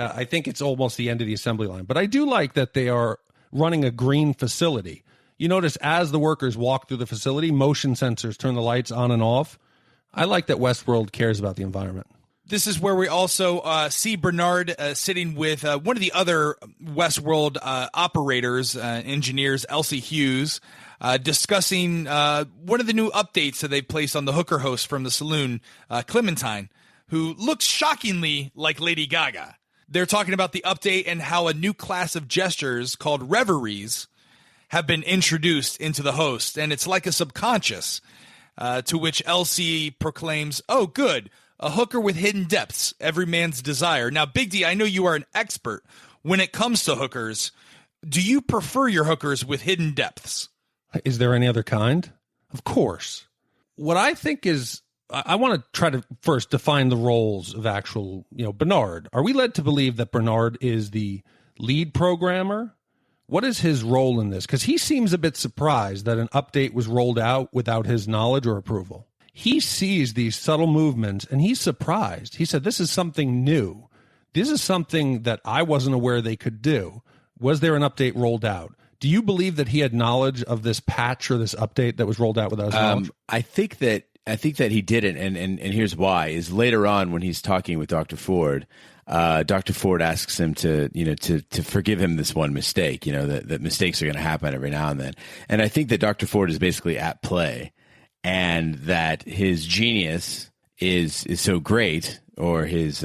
I think it's almost the end of the assembly line. But I do like that they are running a green facility. You notice as the workers walk through the facility, motion sensors turn the lights on and off. I like that Westworld cares about the environment. This is where we also see Bernard sitting with one of the other Westworld operators, engineers, Elsie Hughes, discussing one of the new updates that they placed on the hooker host from the saloon, Clementine, who looks shockingly like Lady Gaga. They're talking about the update and how a new class of gestures called reveries have been introduced into the host, and it's like a subconscious, to which Elsie proclaims, "Oh, good. A hooker with hidden depths, every man's desire." Now, Big D, I know you are an expert when it comes to hookers. Do you prefer your hookers with hidden depths? Is there any other kind? Of course. What I think is, I want to try to first define the roles of actual, Bernard. Are we led to believe that Bernard is the lead programmer? What is his role in this? Because he seems a bit surprised that an update was rolled out without his knowledge or approval. He sees these subtle movements, and he's surprised. He said, this is something new. This is something that I wasn't aware they could do. Was there an update rolled out? Do you believe that he had knowledge of this patch or this update that was rolled out without his knowledge? I think that he didn't, and here's why. Is later on when he's talking with Dr. Ford, Dr. Ford asks him to forgive him this one mistake, that mistakes are going to happen every now and then. And I think that Dr. Ford is basically at play, and that his genius is so great, or his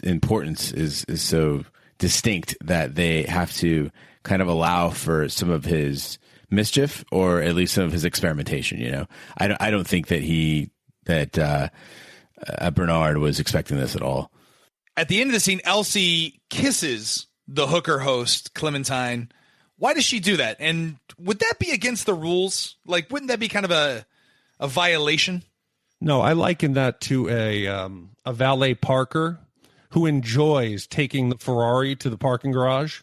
importance is so distinct, that they have to kind of allow for some of his mischief, or at least some of his experimentation. I don't think that Bernard was expecting this at all. At the end of the scene, Elsie kisses the hooker host, Clementine. Why does she do that? And would that be against the rules? Like, wouldn't that be kind of a violation? No, I liken that to a valet parker who enjoys taking the Ferrari to the parking garage.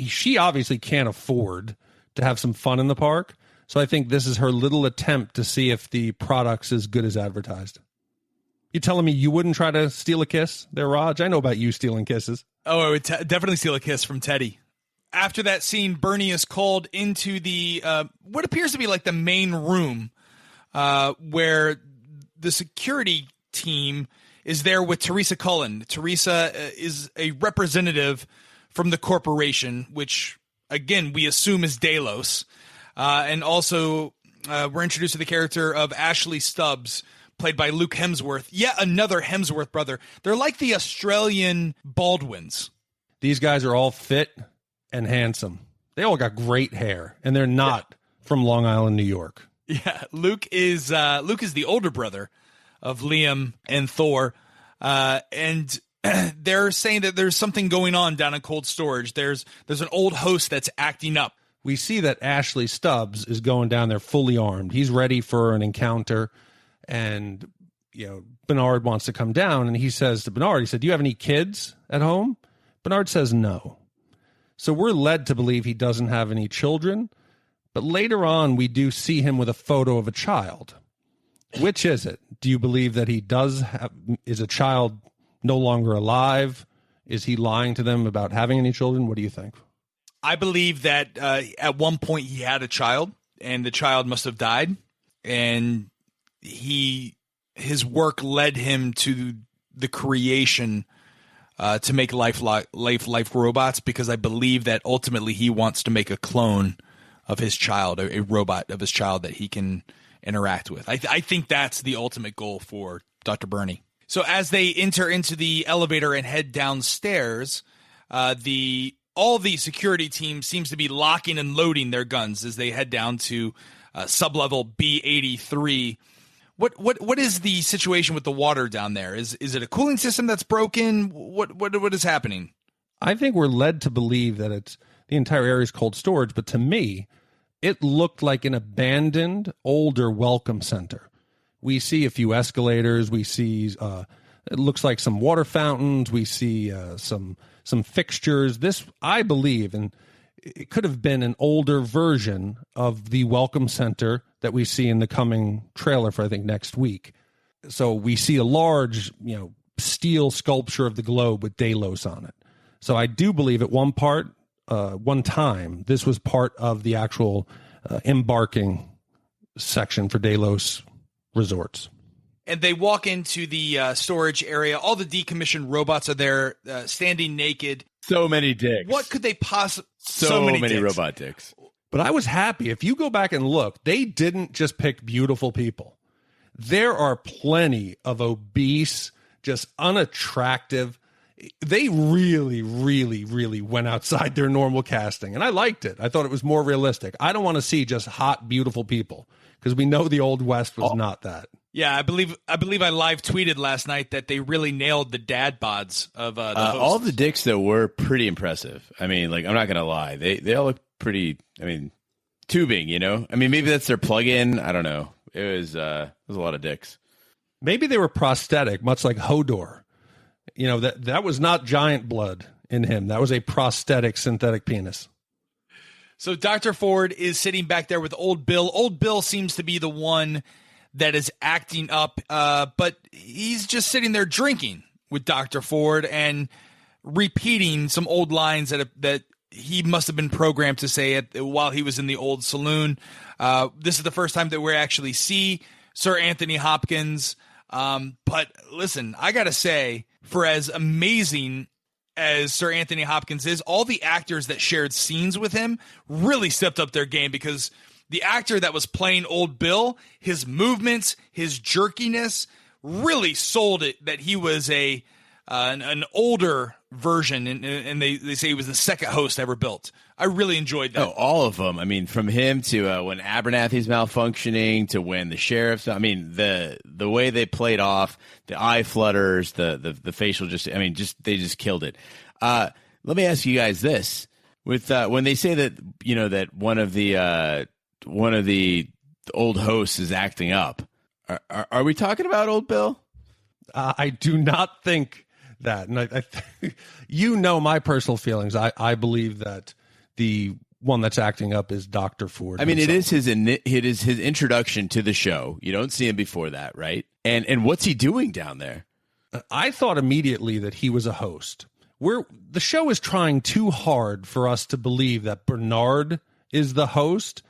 She obviously can't afford to have some fun in the park, so I think this is her little attempt to see if the product's as good as advertised. You telling me you wouldn't try to steal a kiss there, Raj? I know about you stealing kisses. Oh, I would definitely steal a kiss from Teddy. After that scene, Bernie is called into the what appears to be like the main room, where the security team is there with Teresa Cullen. Teresa is a representative from the corporation, which, again, we assume is Delos. And also, we're introduced to the character of Ashley Stubbs, played by Luke Hemsworth. Yet another Hemsworth brother. They're like the Australian Baldwins. These guys are all fit and handsome. They all got great hair, and they're not from Long Island, New York. Yeah, Luke is the older brother of Liam and Thor, and they're saying that there's something going on down in cold storage. There's an old host that's acting up. We see that Ashley Stubbs is going down there fully armed. He's ready for an encounter, and Bernard wants to come down, and he says to Bernard, he said, "Do you have any kids at home?" Bernard says no. So we're led to believe he doesn't have any children, but later on we do see him with a photo of a child. Which is it? Do you believe that he does have, is a child no longer alive? Is he lying to them about having any children? What do you think? I believe that at one point he had a child, and the child must have died, and his work led him to the creation to make life robots, because I believe that ultimately he wants to make a clone of his child, a robot of his child that he can interact with. I think that's the ultimate goal for Dr. Burney. So as they enter into the elevator and head downstairs, all the security team seems to be locking and loading their guns as they head down to sublevel B83. What is the situation with the water down there? Is it a cooling system that's broken? What is happening? I think we're led to believe that the entire area is cold storage, but to me, it looked like an abandoned, older welcome center. We see a few escalators. We see it looks like some water fountains. We see some fixtures. This, I believe, and it could have been an older version of the welcome center that we see in the coming trailer for, I think, next week. So we see a large, steel sculpture of the globe with Delos on it. So I do believe at one time, this was part of the actual embarking section for Delos Resorts. And they walk into the storage area. All the decommissioned robots are there, standing naked. So many dicks. What could they possibly... So many robot dicks. But I was happy. If you go back and look, they didn't just pick beautiful people. There are plenty of obese, just unattractive. They really, really, really went outside their normal casting. And I liked it. I thought it was more realistic. I don't want to see just hot, beautiful people, because we know the Old West was not that. Yeah, I believe I live tweeted last night that they really nailed the dad bods of the hosts. All the dicks, though, were pretty impressive. I mean, I'm not going to lie. They all look pretty, tubing, I mean, maybe that's their plug-in. I don't know. It was a lot of dicks. Maybe they were prosthetic, much like Hodor. That was not giant blood in him. That was a prosthetic synthetic penis. So Dr. Ford is sitting back there with Old Bill. Old Bill seems to be the one that is acting up, but he's just sitting there drinking with Dr. Ford and repeating some old lines that he must have been programmed to say while he was in the old saloon. This is the first time that we actually see Sir Anthony Hopkins. But listen, I got to say, for as amazing as Sir Anthony Hopkins is, all the actors that shared scenes with him really stepped up their game, because the actor that was playing Old Bill, his movements, his jerkiness really sold it that he was an older version, and they say he was the second host ever built. I really enjoyed that. Oh, all of them. I mean, from him to when Abernathy's malfunctioning to when the sheriff's. I mean, the way they played off the eye flutters, the facial. They just killed it. Let me ask you guys this: with when they say that that one of the old hosts is acting up, are we talking about Old Bill? I do not think that, and I my personal feelings. I believe that the one that's acting up is Dr. Ford. I mean, it is his introduction to the show. You don't see him before that, right? And what's he doing down there? I thought immediately that he was a host. The show is trying too hard for us to believe that Bernard is the host.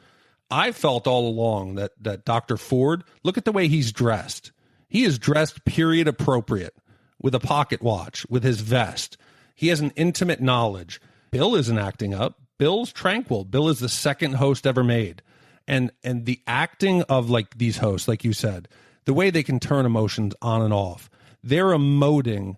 I felt all along that Dr. Ford, look at the way he's dressed. He is dressed period appropriate, with a pocket watch, with his vest. He has an intimate knowledge. Bill isn't acting up. Bill's tranquil. Bill is the second host ever made. And the acting of these hosts, like you said, the way they can turn emotions on and off, they're emoting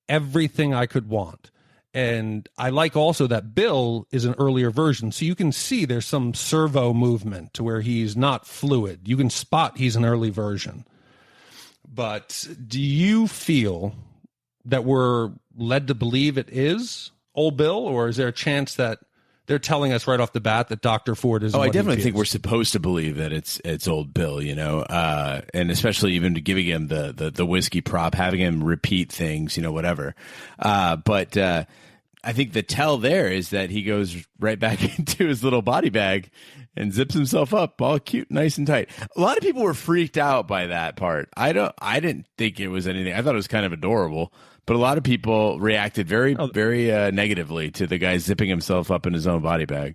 everything I could want. And I like also that Bill is an earlier version, so you can see there's some servo movement to where he's not fluid. You can spot he's an early version. But do you feel that we're led to believe it is Old Bill, or is there a chance that they're telling us right off the bat that Dr. Ford is? I definitely think we're supposed to believe that it's Old Bill, and especially even giving him the whiskey prop, having him repeat things, whatever. But I think the tell there is that he goes right back into his little body bag and zips himself up all cute, nice and tight. A lot of people were freaked out by that part. I didn't think it was anything. I thought it was kind of adorable. But a lot of people reacted very negatively to the guy zipping himself up in his own body bag.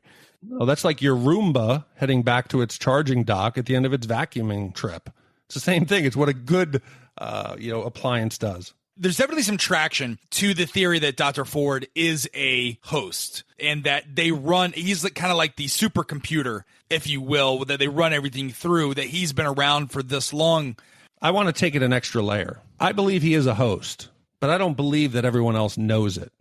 Oh, that's like your Roomba heading back to its charging dock at the end of its vacuuming trip. It's the same thing. It's what a good, appliance does. there's definitely some traction to the theory that Dr. Ford is a host and that he's kind of like the supercomputer, if you will, that they run everything through, that he's been around for this long. I want to take it an extra layer. I believe he is a host, but I don't believe that everyone else knows it.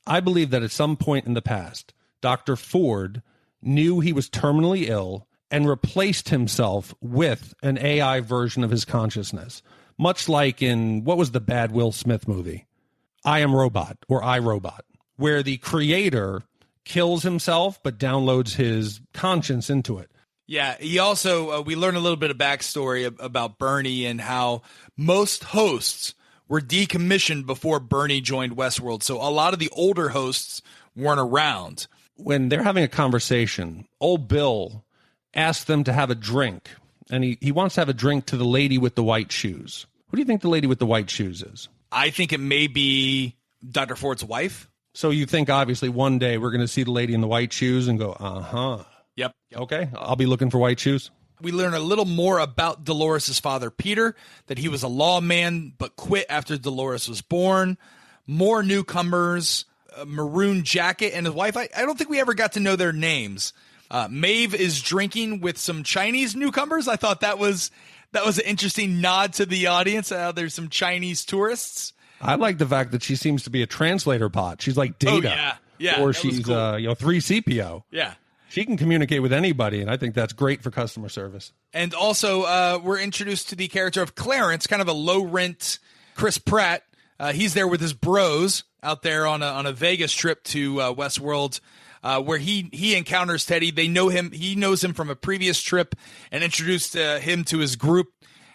I believe that at some point in the past, Dr. Ford knew he was terminally ill and replaced himself with an AI version of his consciousness. Much like in, what was the bad Will Smith movie? I Am Robot or I, Robot, where the creator kills himself but downloads his conscience into it. Yeah, he also, we learn a little bit of backstory about Bernie and how most hosts were decommissioned before Bernie joined Westworld. So a lot of the older hosts weren't around. When they're having a conversation, old Bill asks them to have a drink. And he wants to have a drink to the lady with the white shoes. Who do you think the lady with the white shoes is? I think it may be Dr. Ford's wife. So you think, obviously, one day we're going to see the lady in the white shoes and go, uh-huh. Yep. Okay, I'll be looking for white shoes. We learn a little more about Dolores' father, Peter, that he was a lawman but quit after Dolores was born. More newcomers, a maroon jacket, and his wife. I don't think we ever got to know their names. Maeve is drinking with some Chinese newcomers. I thought that was an interesting nod to the audience. There's some Chinese tourists. I like the fact that she seems to be a translator bot. She's like Data. Oh, yeah. Or she's cool. 3CPO. Yeah. She can communicate with anybody, and I think that's great for customer service. And also, we're introduced to the character of Clarence, kind of a low-rent Chris Pratt. He's there with his bros out there on a Vegas trip to Westworld. Where he encounters Teddy. They know him. He knows him from a previous trip and introduced him to his group.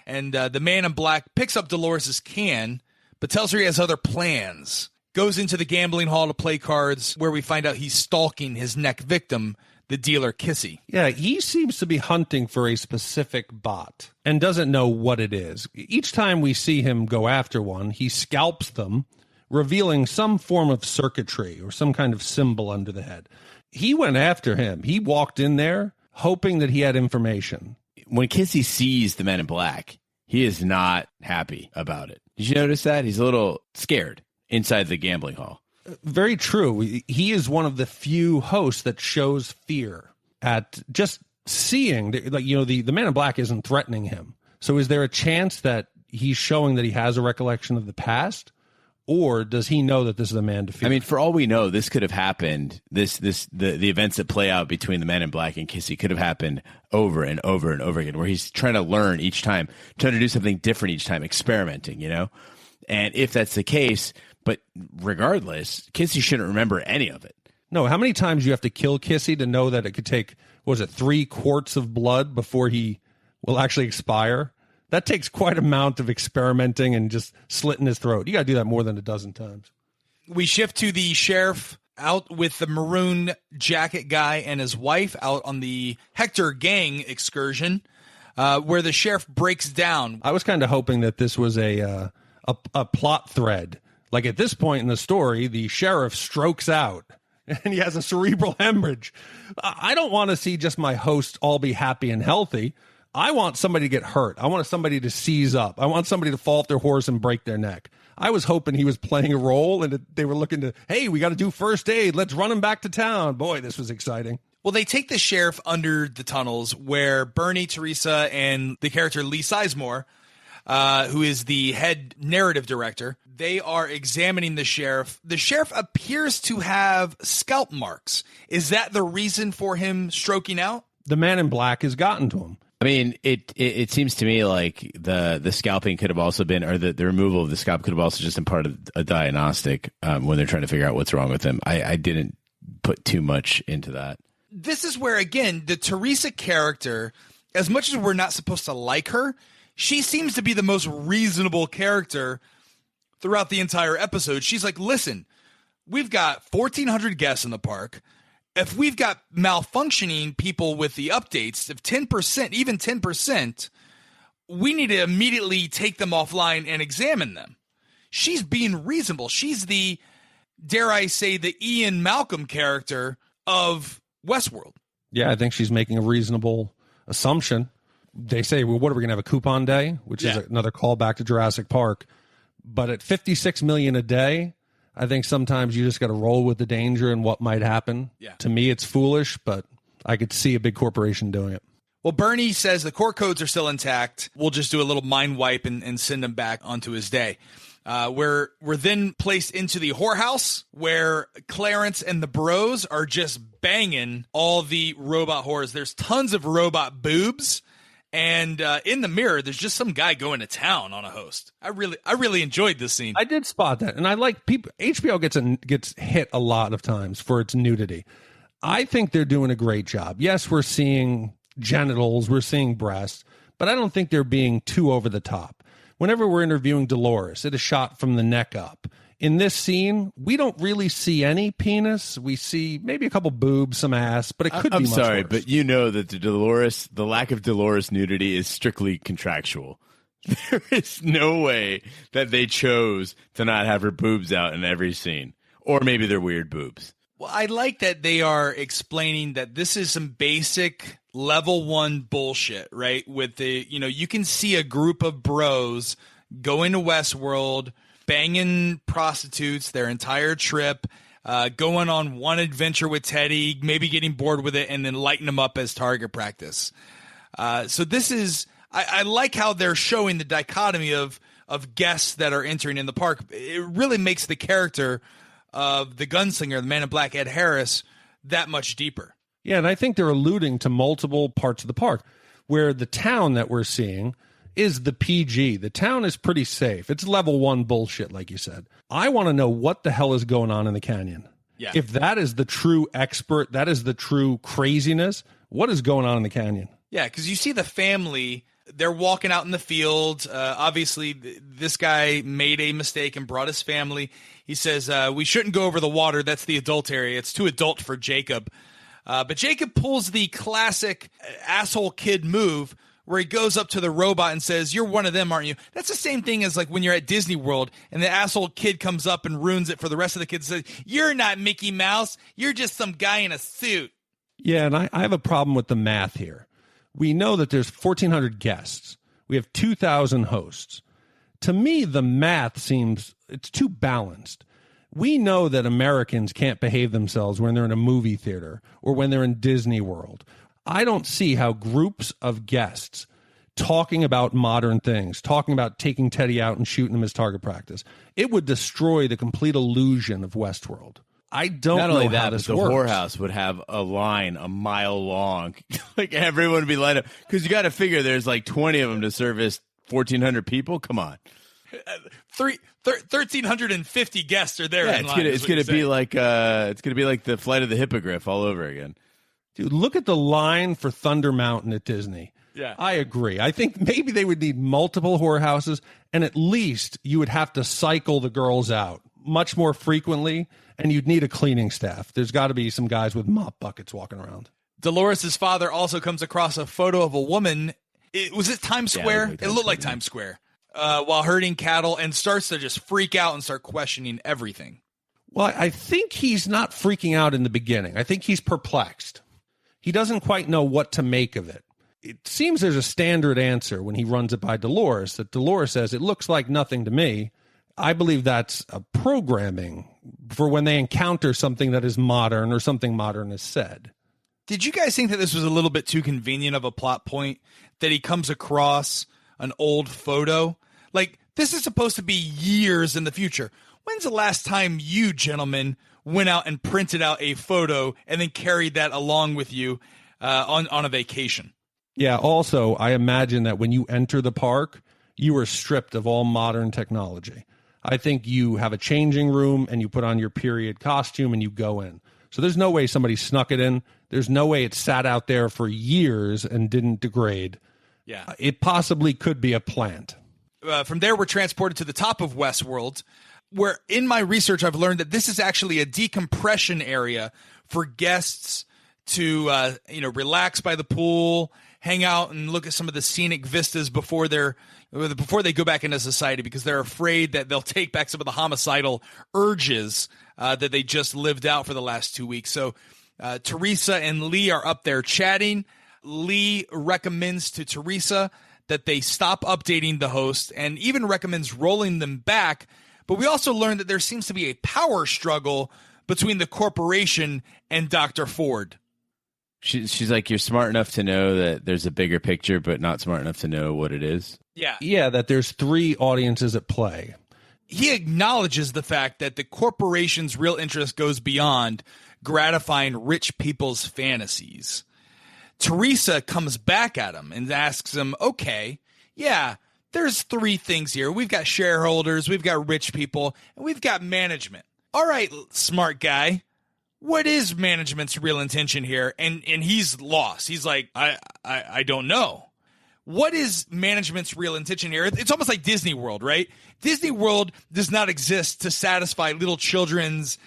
And the man in black picks up Dolores' can, but tells her he has other plans. Goes into the gambling hall to play cards, where we find out he's stalking his neck victim, the dealer Kissy. Yeah, he seems to be hunting for a specific bot and doesn't know what it is. Each time we see him go after one, he scalps them, revealing some form of circuitry or some kind of symbol under the head. He went after him. He walked in there hoping that he had information. When Kissy sees the men in black, he is not happy about it. Did you notice that? He's a little scared inside the gambling hall. Very true. He is one of the few hosts that shows fear at just seeing, the man in black isn't threatening him. So is there a chance that he's showing that he has a recollection of the past? Or does he know that this is a man to fear? I mean, for all we know, this could have happened. The events that play out between the man in black and Kissy could have happened over and over and over again, where he's trying to learn each time, trying to do something different each time, experimenting, And if that's the case, but regardless, Kissy shouldn't remember any of it. No, how many times do you have to kill Kissy to know that it could take, 3 quarts of blood before he will actually expire? That takes quite an amount of experimenting and just slitting his throat. You got to do that more than a dozen times. We shift to the sheriff out with the maroon jacket guy and his wife out on the Hector gang excursion, where the sheriff breaks down. I was kind of hoping that this was a plot thread. Like at this point in the story, the sheriff strokes out and he has a cerebral hemorrhage. I don't want to see just my hosts all be happy and healthy. I want somebody to get hurt. I want somebody to seize up. I want somebody to fall off their horse and break their neck. I was hoping he was playing a role and they were looking to, hey, we got to do first aid. Let's run him back to town. Boy, this was exciting. Well, they take the sheriff under the tunnels where Bernie, Teresa, and the character Lee Sizemore, who is the head narrative director, they are examining the sheriff. The sheriff appears to have scalp marks. Is that the reason for him stroking out? The man in black has gotten to him. I mean, it seems to me like the scalping could have also been, or the removal of the scalp could have also just been part of a diagnostic when they're trying to figure out what's wrong with him. I didn't put too much into that. This is where, again, the Teresa character, as much as we're not supposed to like her, she seems to be the most reasonable character throughout the entire episode. She's like, listen, we've got 1,400 guests in the park. If we've got malfunctioning people with the updates of 10%, even 10%, we need to immediately take them offline and examine them. She's being reasonable. She's the, dare I say, the Ian Malcolm character of Westworld. Yeah, I think she's making a reasonable assumption. They say, well, what are we going to have, a coupon day? Which is another callback to Jurassic Park. But at 56 million a day, I think sometimes you just got to roll with the danger and what might happen. Yeah. To me, it's foolish, but I could see a big corporation doing it. Well, Bernie says the core codes are still intact. We'll just do a little mind wipe and send him back onto his day. We're then placed into the whorehouse where Clarence and the bros are just banging all the robot whores. There's tons of robot boobs. And in the mirror, there's just some guy going to town on a host. I really enjoyed this scene. I did spot that, and I like people. HBO gets hit a lot of times for its nudity. I think they're doing a great job. Yes, we're seeing genitals, we're seeing breasts, but I don't think they're being too over the top. Whenever we're interviewing Dolores, it is shot from the neck up. In this scene, we don't really see any penis. We see maybe a couple boobs, some ass, but it could be much sorry, worse. but you know that the lack of Dolores nudity is strictly contractual. There is no way that they chose to not have her boobs out in every scene. Or maybe they're weird boobs. Well, I like that they are explaining that this is some basic level 1 bullshit, right? With the, you can see a group of bros going to Westworld, banging prostitutes their entire trip, going on one adventure with Teddy, maybe getting bored with it, and then lighting them up as target practice. So this is, I like how they're showing the dichotomy of guests that are entering in the park. It really makes the character of the gunslinger, the Man in Black, Ed Harris, that much deeper. Yeah, and I think they're alluding to multiple parts of the park where the town that we're seeing is the PG. The town is pretty safe. It's level 1 bullshit, like you said. I want to know what the hell is going on in the canyon. Yeah. If that is the true expert, that is the true craziness, what is going on in the canyon? Yeah, because you see the family, they're walking out in the field. Obviously, this guy made a mistake and brought his family. He says, we shouldn't go over the water. That's the adult area. It's too adult for Jacob. But Jacob pulls the classic asshole kid move where he goes up to the robot and says, you're one of them, aren't you? That's the same thing as like when you're at Disney World and the asshole kid comes up and ruins it for the rest of the kids and says, you're not Mickey Mouse. You're just some guy in a suit. Yeah, and I have a problem with the math here. We know that there's 1,400 guests. We have 2,000 hosts. To me, the math seems it's too balanced. We know that Americans can't behave themselves when they're in a movie theater or when they're in Disney World. I don't see how groups of guests talking about modern things, talking about taking Teddy out and shooting him as target practice, it would destroy the complete illusion of Westworld. I don't Not know only how that, this but the works. whorehouse would have a line a mile long. Like everyone would be lined up. Because you got to figure there's like 20 of them to service 1,400 people. Come on. 1,350 guests are there. Yeah, in line, it's gonna be like the Flight of the Hippogriff all over again. Dude, look at the line for Thunder Mountain at Disney. Yeah. I agree. I think maybe they would need multiple whorehouses, and at least you would have to cycle the girls out much more frequently, and you'd need a cleaning staff. There's got to be some guys with mop buckets walking around. Dolores' father also comes across a photo of a woman. Was it Times Square? Yeah, It looked like Times Square. While herding cattle, and starts to just freak out and start questioning everything. Well, I think he's not freaking out in the beginning. I think he's perplexed. He doesn't quite know what to make of it. It seems there's a standard answer when he runs it by Dolores, that Dolores says, it looks like nothing to me. I believe that's a programming for when they encounter something that is modern or something modern is said. Did you guys think that this was a little bit too convenient of a plot point, that he comes across an old photo? Like, this is supposed to be years in the future. When's the last time you, gentlemen, went out and printed out a photo and then carried that along with you on a vacation? Yeah, also, I imagine that when you enter the park, you are stripped of all modern technology. I think you have a changing room and you put on your period costume and you go in. So there's no way somebody snuck it in. There's no way it sat out there for years and didn't degrade. Yeah. It possibly could be a plant. From there, we're transported to the top of Westworld, where in my research, I've learned that this is actually a decompression area for guests to, relax by the pool, hang out and look at some of the scenic vistas before they go back into society, because they're afraid that they'll take back some of the homicidal urges that they just lived out for the last 2 weeks. So Teresa and Lee are up there chatting. Lee recommends to Teresa that they stop updating the host and even recommends rolling them back. But we also learned that there seems to be a power struggle between the corporation and Dr. Ford. She's like, you're smart enough to know that there's a bigger picture, but not smart enough to know what it is. Yeah, that there's three audiences at play. He acknowledges the fact that the corporation's real interest goes beyond gratifying rich people's fantasies. Teresa comes back at him and asks him, okay, yeah, there's three things here. We've got shareholders, we've got rich people, and we've got management. All right, smart guy. What is management's real intention here? And he's lost. He's like, I don't know. What is management's real intention here? It's almost like Disney World, right? Disney World does not exist to satisfy little children's,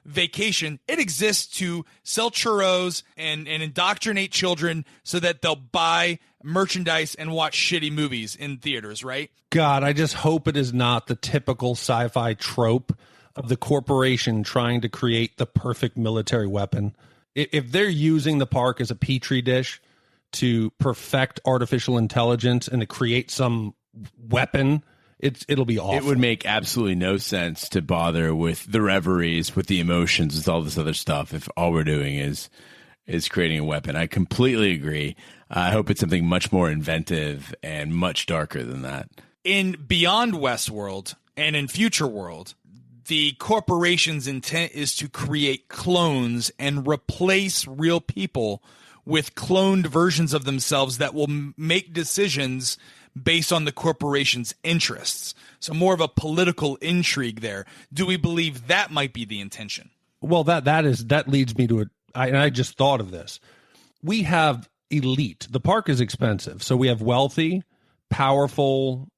vacation. It exists to sell churros and indoctrinate children so that they'll buy merchandise and watch shitty movies in theaters, right? God, I just hope it is not the typical sci-fi trope of the corporation trying to create the perfect military weapon. If they're using the park as a petri dish to perfect artificial intelligence and to create some weapon, it'll be awful. It would make absolutely no sense to bother with the reveries, with the emotions, with all this other stuff if all we're doing is creating a weapon. I completely agree. I hope it's something much more inventive and much darker than that. In Beyond Westworld and in Future World, the corporation's intent is to create clones and replace real people with cloned versions of themselves that will make decisions based on the corporation's interests. So more of a political intrigue there. Do we believe that might be the intention? Well, that leads me to I just thought of this. We have elite. The park is expensive. So we have wealthy, powerful,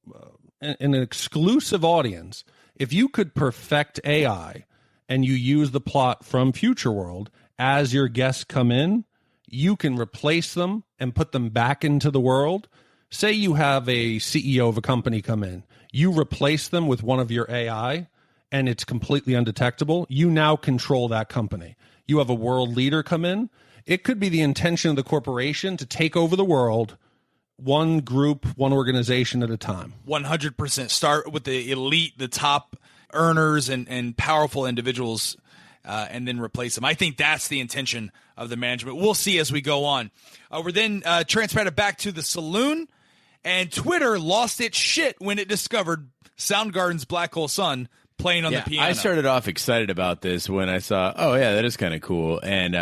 an exclusive audience. If you could perfect AI and you use the plot from Future World as your guests come in, you can replace them and put them back into the world. Say you have a CEO of a company come in, you replace them with one of your AI and it's completely undetectable. You now control that company. You have a world leader come in. It could be the intention of the corporation to take over the world, one group, one organization at a time. 100%. Start with the elite, the top earners and powerful individuals, and then replace them. I think that's the intention of the management. We'll see as we go on. We're then transported back to the saloon, and Twitter lost its shit when it discovered Soundgarden's Black Hole Sun playing on the piano. I started off excited about this when I saw, oh, yeah, that is kind of cool. And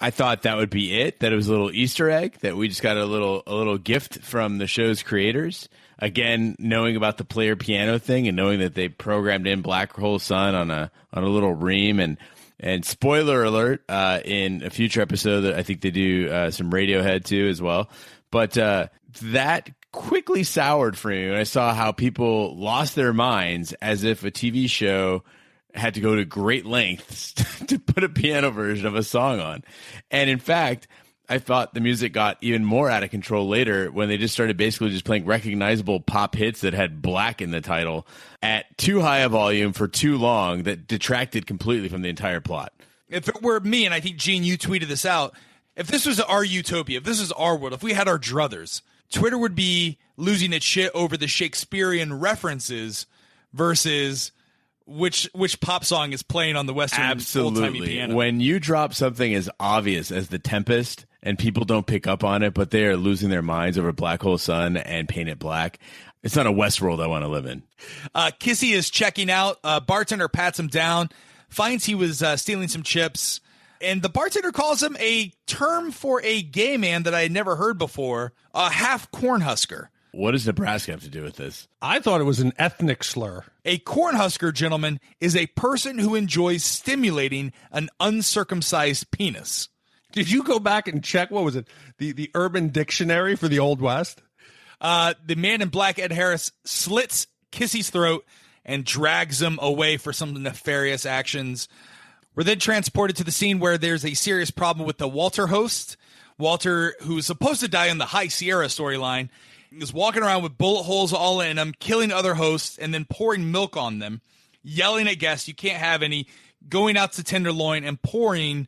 I thought that would be it, that it was a little Easter egg, that we just got a little gift from the show's creators. Again, knowing about the player piano thing and knowing that they programmed in Black Hole Sun on a little ream, and spoiler alert, in a future episode that I think they do some Radiohead too as well. But that quickly soured for me when I saw how people lost their minds as if a TV show had to go to great lengths to put a piano version of a song on. And in fact, I thought the music got even more out of control later when they just started basically just playing recognizable pop hits that had black in the title at too high a volume for too long that detracted completely from the entire plot. If it were me, and I think, Gene, you tweeted this out, if this was our utopia, if this is our world, if we had our druthers, Twitter would be losing its shit over the Shakespearean references versus which pop song is playing on the Western old-timey piano. When you drop something as obvious as The Tempest and people don't pick up on it, but they are losing their minds over Black Hole Sun and Paint It Black, it's not a Westworld I want to live in. Kissy is checking out. Bartender pats him down, finds he was stealing some chips, and the bartender calls him a term for a gay man that I had never heard before, a half Cornhusker. What does Nebraska have to do with this? I thought it was an ethnic slur. A Cornhusker, gentlemen, is a person who enjoys stimulating an uncircumcised penis. Did you go back and check, what was it, the Urban Dictionary for the Old West? The man in black, Ed Harris, slits Kissy's throat and drags him away for some nefarious actions. We're then transported to the scene where there's a serious problem with the Walter host. Walter, who's supposed to die in the High Sierra storyline, is walking around with bullet holes all in him, killing other hosts, and then pouring milk on them, yelling at guests, you can't have any, going out to Tenderloin and pouring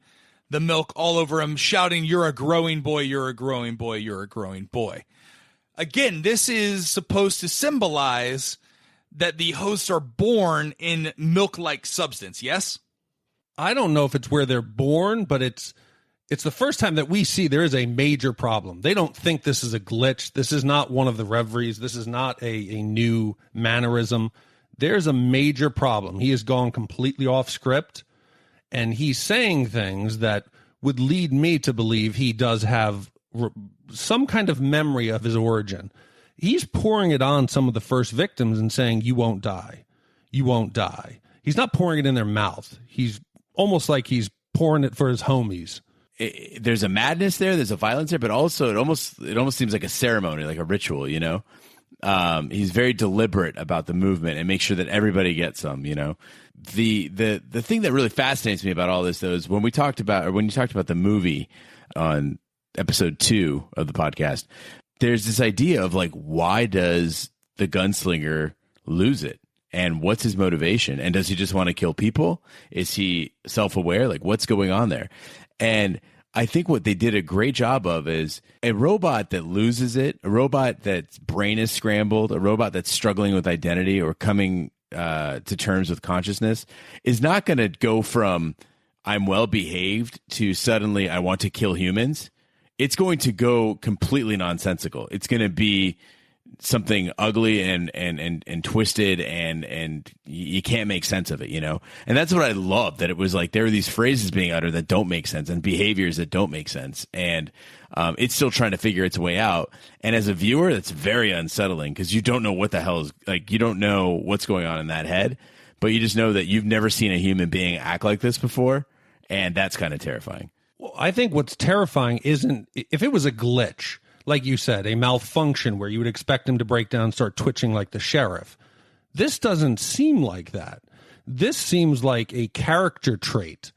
the milk all over him, shouting, you're a growing boy, you're a growing boy, you're a growing boy. again, this is supposed to symbolize that the hosts are born in milk-like substance, yes? I don't know if it's where they're born, but it's the first time that we see there is a major problem. They don't think this is a glitch. This is not one of the reveries. This is not a new mannerism. There's a major problem. He has gone completely off script, and he's saying things that would lead me to believe he does have some kind of memory of his origin. He's pouring it on some of the first victims and saying, you won't die. You won't die. He's not pouring it in their mouth. He's almost like he's pouring it for his homies. There's a madness there. There's a violence there, but also it almost seems like a ceremony, like a ritual, you know? He's very deliberate about the movement and make sure that everybody gets some, you know? The thing that really fascinates me about all this, though, is when you talked about the movie on episode 2 of the podcast, there's this idea of like, why does the gunslinger lose it? And what's his motivation? And does he just want to kill people? Is he self-aware? Like, what's going on there? And I think what they did a great job of is a robot that loses it, a robot that's brain is scrambled, a robot that's struggling with identity or coming to terms with consciousness is not going to go from I'm well behaved to suddenly I want to kill humans. It's going to go completely nonsensical. It's going to be something ugly and twisted and you can't make sense of it, you know? And that's what I love, that it was like there are these phrases being uttered that don't make sense and behaviors that don't make sense. And it's still trying to figure its way out. And as a viewer, that's very unsettling because you don't know what the hell is, like, you don't know what's going on in that head, but you just know that you've never seen a human being act like this before. And that's kind of terrifying. Well, I think what's terrifying isn't if it was a glitch, like you said, a malfunction where you would expect him to break down and start twitching like the sheriff. This doesn't seem like that. This seems like a character trait.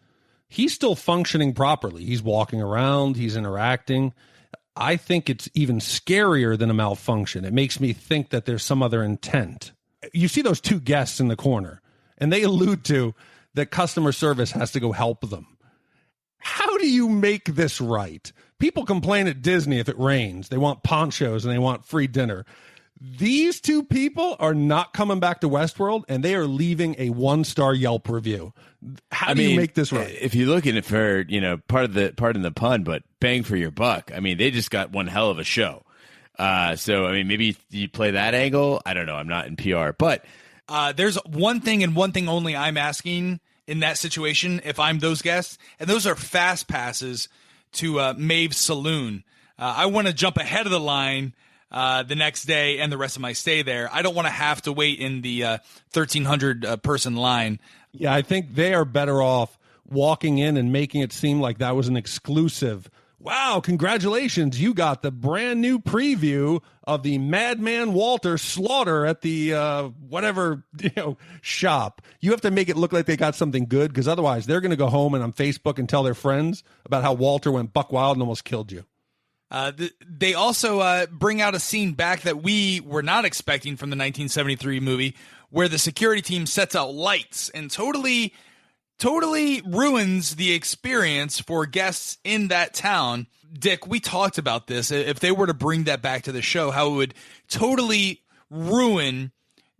He's still functioning properly. He's walking around. He's interacting. I think it's even scarier than a malfunction. It makes me think that there's some other intent. You see those 2 guests in the corner, and they allude to that customer service has to go help them. How do you make this right? People complain at Disney if it rains. They want ponchos and they want free dinner. These 2 people are not coming back to Westworld, and they are leaving a 1-star Yelp review. How do you make this right? If you're looking for, you know, pardon the pun, but bang for your buck. I mean, they just got one hell of a show. So, I mean, maybe you play that angle. I don't know. I'm not in PR, but there's one thing and one thing only I'm asking in that situation if I'm those guests, and those are fast passes to Maeve's Saloon. I want to jump ahead of the line the next day and the rest of my stay there. I don't want to have to wait in the 1,300 person line. Yeah, I think they are better off walking in and making it seem like that was an exclusive. Wow, congratulations. You got the brand new preview of the Madman Walter slaughter at the whatever, shop. You have to make it look like they got something good, because otherwise they're going to go home and on Facebook and tell their friends about how Walter went buck wild and almost killed you. They also bring out a scene back that we were not expecting from the 1973 movie, where the security team sets out lights and totally ruins the experience for guests in that town. Dick, we talked about this. If they were to bring that back to the show, how it would totally ruin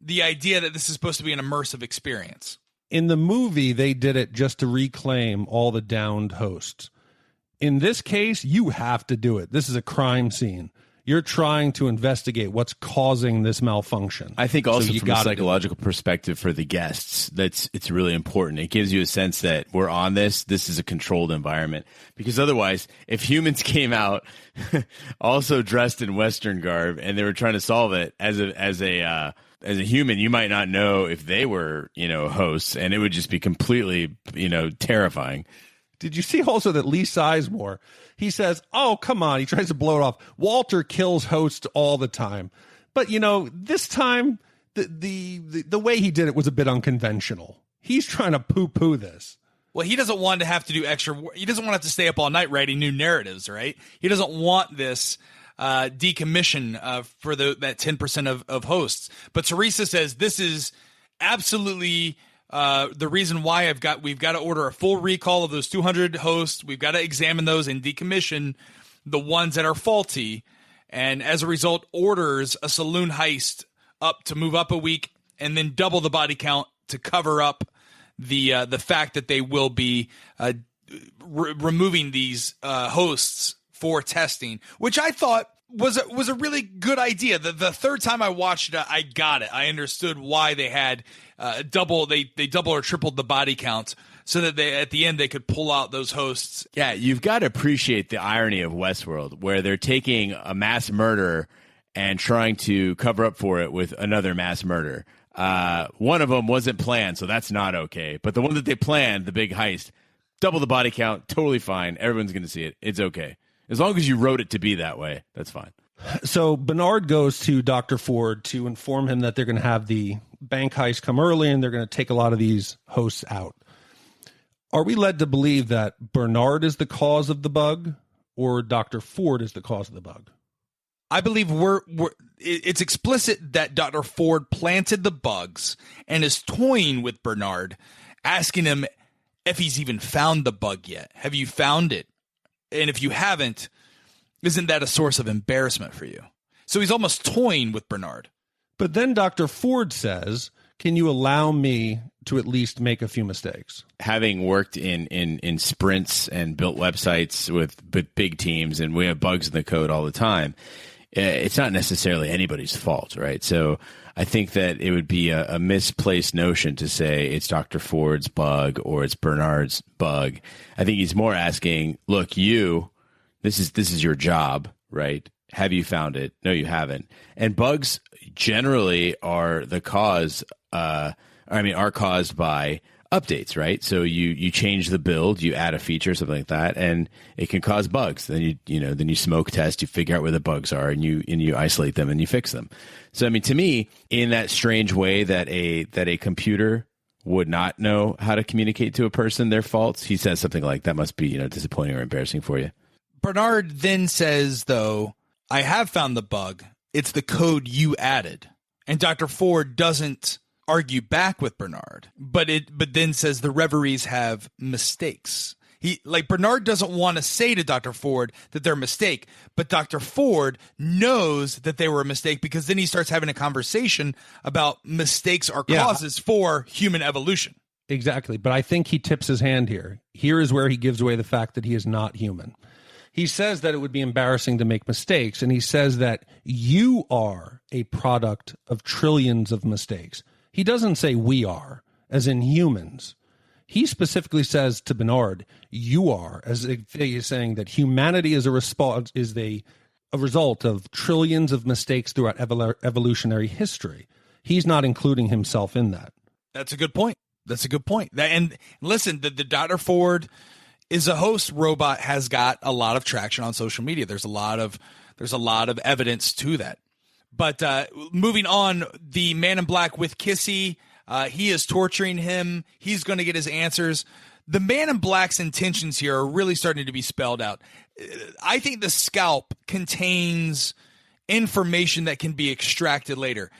the idea that this is supposed to be an immersive experience. In the movie, they did it just to reclaim all the downed hosts. In this case, you have to do it. This is a crime scene. You're trying to investigate what's causing this malfunction. I think also from a psychological perspective for the guests, it's really important. It gives you a sense that we're on this. This is a controlled environment. Because otherwise, if humans came out also dressed in Western garb and they were trying to solve it as a human, you might not know if they were, hosts, and it would just be completely, terrifying. Did you see also that Lee Sizemore, he says, oh, come on. He tries to blow it off. Walter kills hosts all the time. But, this time, the way he did it was a bit unconventional. He's trying to poo-poo this. Well, he doesn't want to have to do extra work. He doesn't want to have to stay up all night writing new narratives, right? He doesn't want this decommission for that 10% of hosts. But Teresa says this is absolutely the reason why we've got to order a full recall of those 200 hosts. We've got to examine those and decommission the ones that are faulty. and as a result orders a saloon heist up to move up a week and then double the body count to cover up the fact that they will be removing these hosts for testing, which I thought was a really good idea. The third time I watched it, I got it. I understood why they had double or tripled the body count so that at the end they could pull out those hosts. Yeah, you've got to appreciate the irony of Westworld, where they're taking a mass murder and trying to cover up for it with another mass murder. One of them wasn't planned, so that's not okay. But the one that they planned, the big heist, double the body count, totally fine. Everyone's going to see it. It's okay. As long as you wrote it to be that way, that's fine. So Bernard goes to Dr. Ford to inform him that they're going to have the bank heist come early and they're going to take a lot of these hosts out. Are we led to believe that Bernard is the cause of the bug or Dr. Ford is the cause of the bug? I believe it's explicit that Dr. Ford planted the bugs and is toying with Bernard, asking him if he's even found the bug yet. Have you found it? And if you haven't, isn't that a source of embarrassment for you? So he's almost toying with Bernard. But then Dr. Ford says, can you allow me to at least make a few mistakes? Having worked in sprints and built websites with big teams, and we have bugs in the code all the time, it's not necessarily anybody's fault, right? So I think that it would be a misplaced notion to say it's Dr. Ford's bug or it's Bernard's bug. I think he's more asking, look, this is your job, right? Have you found it? No, you haven't. And bugs generally are the cause, are caused by updates, right? So you change the build, you add a feature, something like that, and it can cause bugs. Then you smoke test, you figure out where the bugs are, and you isolate them and you fix them. So I mean, to me, in that strange way that a computer would not know how to communicate to a person their faults, he says something like that must be disappointing or embarrassing for you. Bernard then says, though, I have found the bug. It's the code you added. And Dr. Ford doesn't argue back with Bernard, but then says the reveries have mistakes. Bernard doesn't want to say to Dr. Ford that they're a mistake, but Dr. Ford knows that they were a mistake because then he starts having a conversation about mistakes are causes for human evolution. Exactly. But I think he tips his hand here. Here is where he gives away the fact that he is not human. He says that it would be embarrassing to make mistakes, and he says that you are a product of trillions of mistakes. He doesn't say we are, as in humans. He specifically says to Bernard, you are, as if he is saying that humanity is a result of trillions of mistakes throughout evolutionary history. He's not including himself in that. That's a good point. And listen, the Dr. Ford is a host robot has got a lot of traction on social media. There's a lot of evidence to that. But moving on, the Man in Black with Kissy, he is torturing him. He's going to get his answers. The Man in Black's intentions here are really starting to be spelled out. I think the scalp contains information that can be extracted later.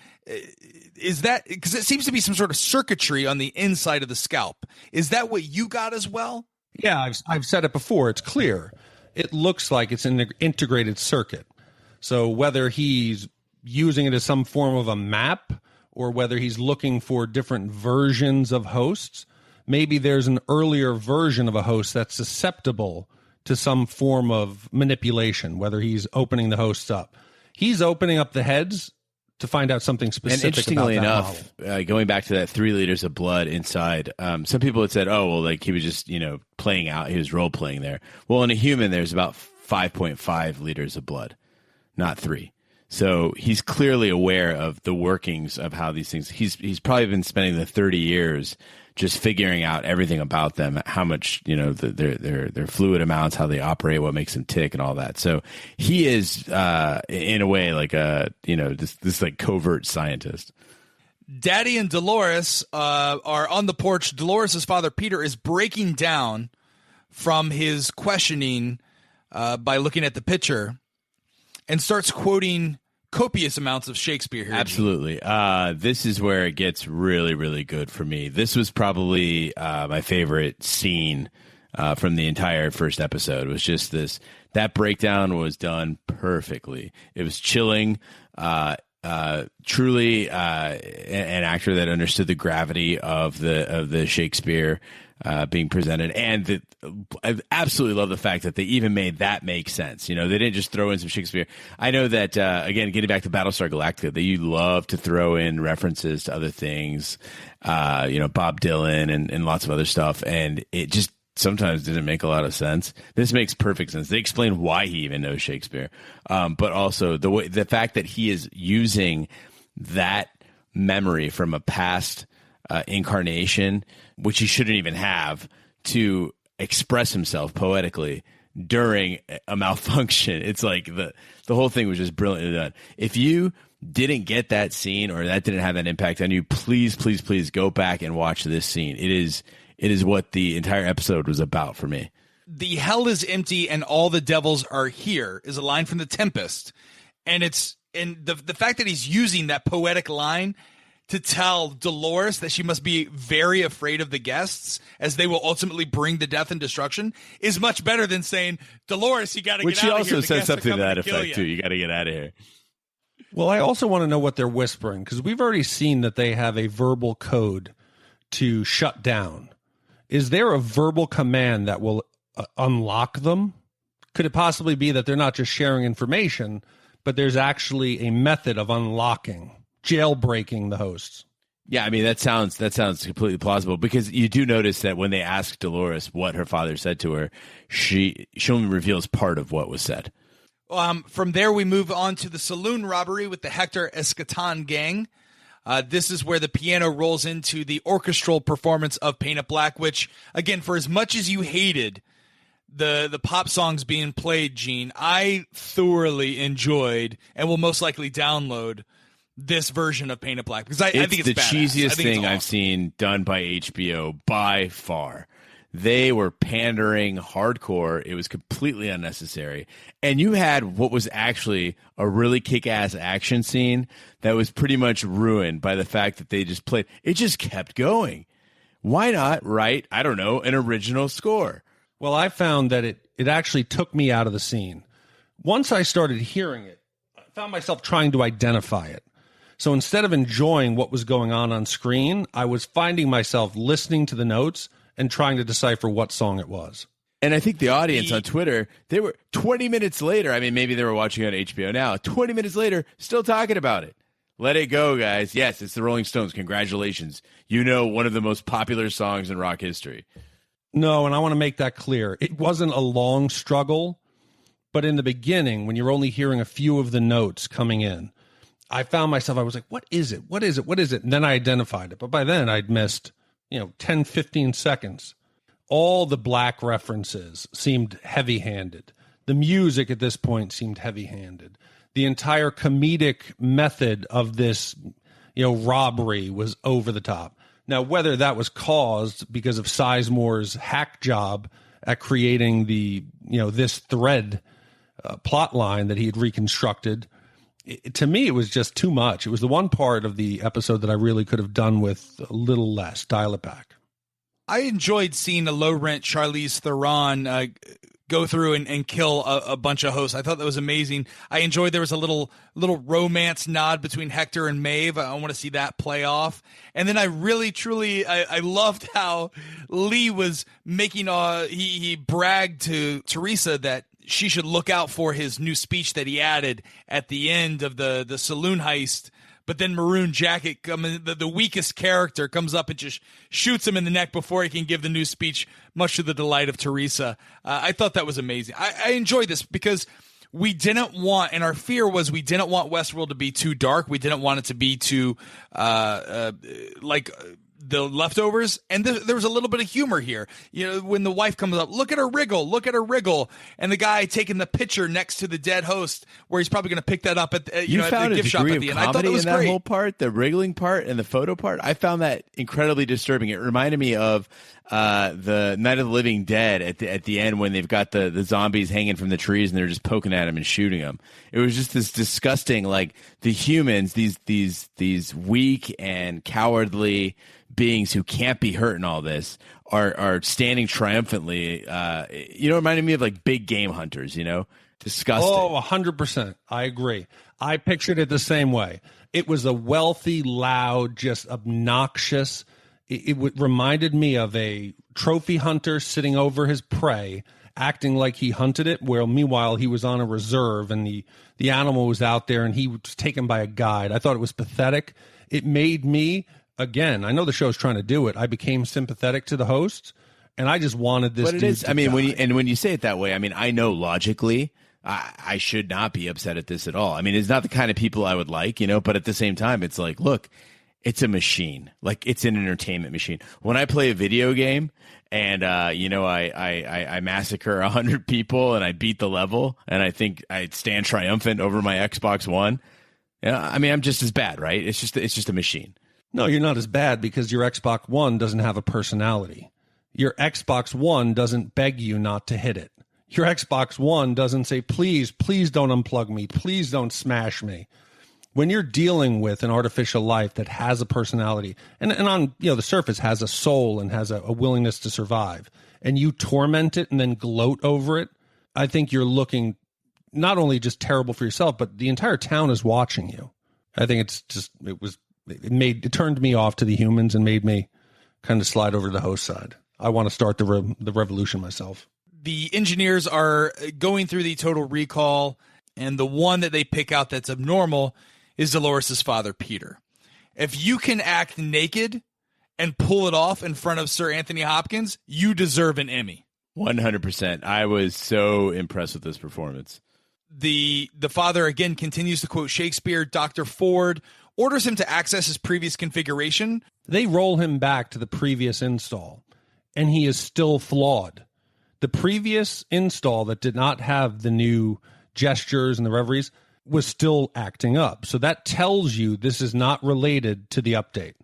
Is that because it seems to be some sort of circuitry on the inside of the scalp? Is that what you got as well? Yeah, I've said it before. It's clear. It looks like it's an integrated circuit. So whether he's using it as some form of a map or whether he's looking for different versions of hosts, maybe there's an earlier version of a host that's susceptible to some form of manipulation, whether he's opening the hosts up. He's opening up the heads to find out something specific. And interestingly about that enough, going back to that 3 liters of blood inside, some people had said, oh, well, like he was just, playing out. He was role playing there. Well, in a human, there's about 5.5 liters of blood, not 3. So he's clearly aware of the workings of how these things. He's probably been spending the 30 years just figuring out everything about them, how much their fluid amounts, how they operate, what makes them tick, and all that. So he is in a way like this like covert scientist. Daddy and Dolores are on the porch. Dolores' father Peter is breaking down from his questioning by looking at the picture and starts quoting copious amounts of Shakespeare here. Absolutely. This is where it gets really, really good for me. This was probably my favorite scene from the entire first episode. It was just that breakdown was done perfectly. It was chilling. Truly an actor that understood the gravity of the Shakespeare being presented, and I absolutely love the fact that they even made that make sense. They didn't just throw in some Shakespeare. I know that again, getting back to Battlestar Galactica, that you love to throw in references to other things, Bob Dylan and lots of other stuff, and it just sometimes didn't make a lot of sense. This makes perfect sense. They explain why he even knows Shakespeare, but also the fact that he is using that memory from a past incarnation, which he shouldn't even have, to express himself poetically during a malfunction. It's like the whole thing was just brilliantly done. If you didn't get that scene, or that didn't have that impact on you, please go back and watch this scene. It is what the entire episode was about for me. The hell is empty and all the devils are here is a line from The Tempest. And the fact that he's using that poetic line to tell Dolores that she must be very afraid of the guests, as they will ultimately bring the death and destruction, is much better than saying, Dolores, you got to get out of here. Which she also says something to that effect, too. You got to get out of here. Well, I also want to know what they're whispering, because we've already seen that they have a verbal code to shut down. Is there a verbal command that will unlock them? Could it possibly be that they're not just sharing information, but there's actually a method of unlocking, jailbreaking the hosts? Yeah, I mean, that sounds completely plausible, because you do notice that when they ask Dolores what her father said to her, she only reveals part of what was said. From there, we move on to the saloon robbery with the Hector Escatan gang. This is where the piano rolls into the orchestral performance of Paint It Black, which, again, for as much as you hated the pop songs being played, Gene, I thoroughly enjoyed and will most likely download this version of Paint It Black, because I think it's the badass. Cheesiest thing awesome. I've seen done by HBO by far. They were pandering hardcore. It was completely unnecessary. And you had what was actually a really kick-ass action scene that was pretty much ruined by the fact that they just played. It just kept going. Why not write, I don't know, an original score? Well, I found that it actually took me out of the scene. Once I started hearing it, I found myself trying to identify it. So instead of enjoying what was going on screen, I was finding myself listening to the notes and trying to decipher what song it was. And I think the audience on Twitter, they were 20 minutes later. I mean, maybe they were watching on HBO now. 20 minutes later, still talking about it. Let it go, guys. Yes, it's the Rolling Stones. Congratulations. One of the most popular songs in rock history. No, and I want to make that clear. It wasn't a long struggle, but in the beginning, when you're only hearing a few of the notes coming in, I found myself, I was like, what is it? What is it? What is it? And then I identified it. But by then I'd missed 10, 15 seconds. All the Black references seemed heavy-handed. The music at this point seemed heavy-handed. The entire comedic method of this, robbery was over the top. Now, whether that was caused because of Sizemore's hack job at creating the, this thread plot line that he had reconstructed, to me, it was just too much. It was the one part of the episode that I really could have done with a little less. Dial it back. I enjoyed seeing a low-rent Charlize Theron go through and kill a bunch of hosts. I thought that was amazing. I enjoyed there was a little romance nod between Hector and Maeve. I want to see that play off. And then I really, truly, I loved how Lee was making he bragged to Teresa that she should look out for his new speech that he added at the end of the saloon heist. But then Maroon Jacket, the weakest character, comes up and just shoots him in the neck before he can give the new speech, much to the delight of Teresa. I thought that was amazing. I enjoyed this because we didn't want, and our fear was we didn't want Westworld to be too dark. We didn't want it to be too like The Leftovers, and there was a little bit of humor here. When the wife comes up, look at her wriggle, and the guy taking the picture next to the dead host, where he's probably going to pick that up at the gift shop at the end. I thought that was great. That great. whole part, the wriggling part and the photo part, I found that incredibly disturbing. It reminded me of the Night of the Living Dead at the end when they've got the zombies hanging from the trees and they're just poking at him and shooting them. It was just this disgusting, like the humans, these weak and cowardly beings who can't be hurt in all this are standing triumphantly. It reminded me of like big game hunters, disgusting. Oh, 100%. I agree. I pictured it the same way. It was a wealthy, loud, just obnoxious. It reminded me of a trophy hunter sitting over his prey, acting like he hunted it, where meanwhile he was on a reserve and the animal was out there and he was taken by a guide. I thought it was pathetic. It made me, again, I know the show's trying to do it. I became sympathetic to the hosts, and I just wanted this. But it is. I mean, when you say it that way, I mean, I know logically I should not be upset at this at all. I mean, it's not the kind of people I would like, but at the same time, it's like, look, it's a machine. Like, it's an entertainment machine. When I play a video game and, I massacre 100 people and I beat the level and I think I stand triumphant over my Xbox One, I mean, I'm just as bad, right? It's just a machine. No, you're not as bad because your Xbox One doesn't have a personality. Your Xbox One doesn't beg you not to hit it. Your Xbox One doesn't say, please don't unplug me. Please don't smash me. When you're dealing with an artificial life that has a personality and on the surface has a soul and has a willingness to survive, and you torment it and then gloat over it, I think you're looking not only just terrible for yourself, but the entire town is watching you. I think it turned me off to the humans and made me kind of slide over to the host side. I want to start the revolution myself. The engineers are going through the total recall, and the one that they pick out that's abnormal is Dolores' father, Peter. If you can act naked and pull it off in front of Sir Anthony Hopkins, you deserve an Emmy. 100%. I was so impressed with this performance. The father, again, continues to quote Shakespeare. Dr. Ford orders him to access his previous configuration. They roll him back to the previous install, and he is still flawed. The previous install that did not have the new gestures and the reveries was still acting up. So that tells you this is not related to the update,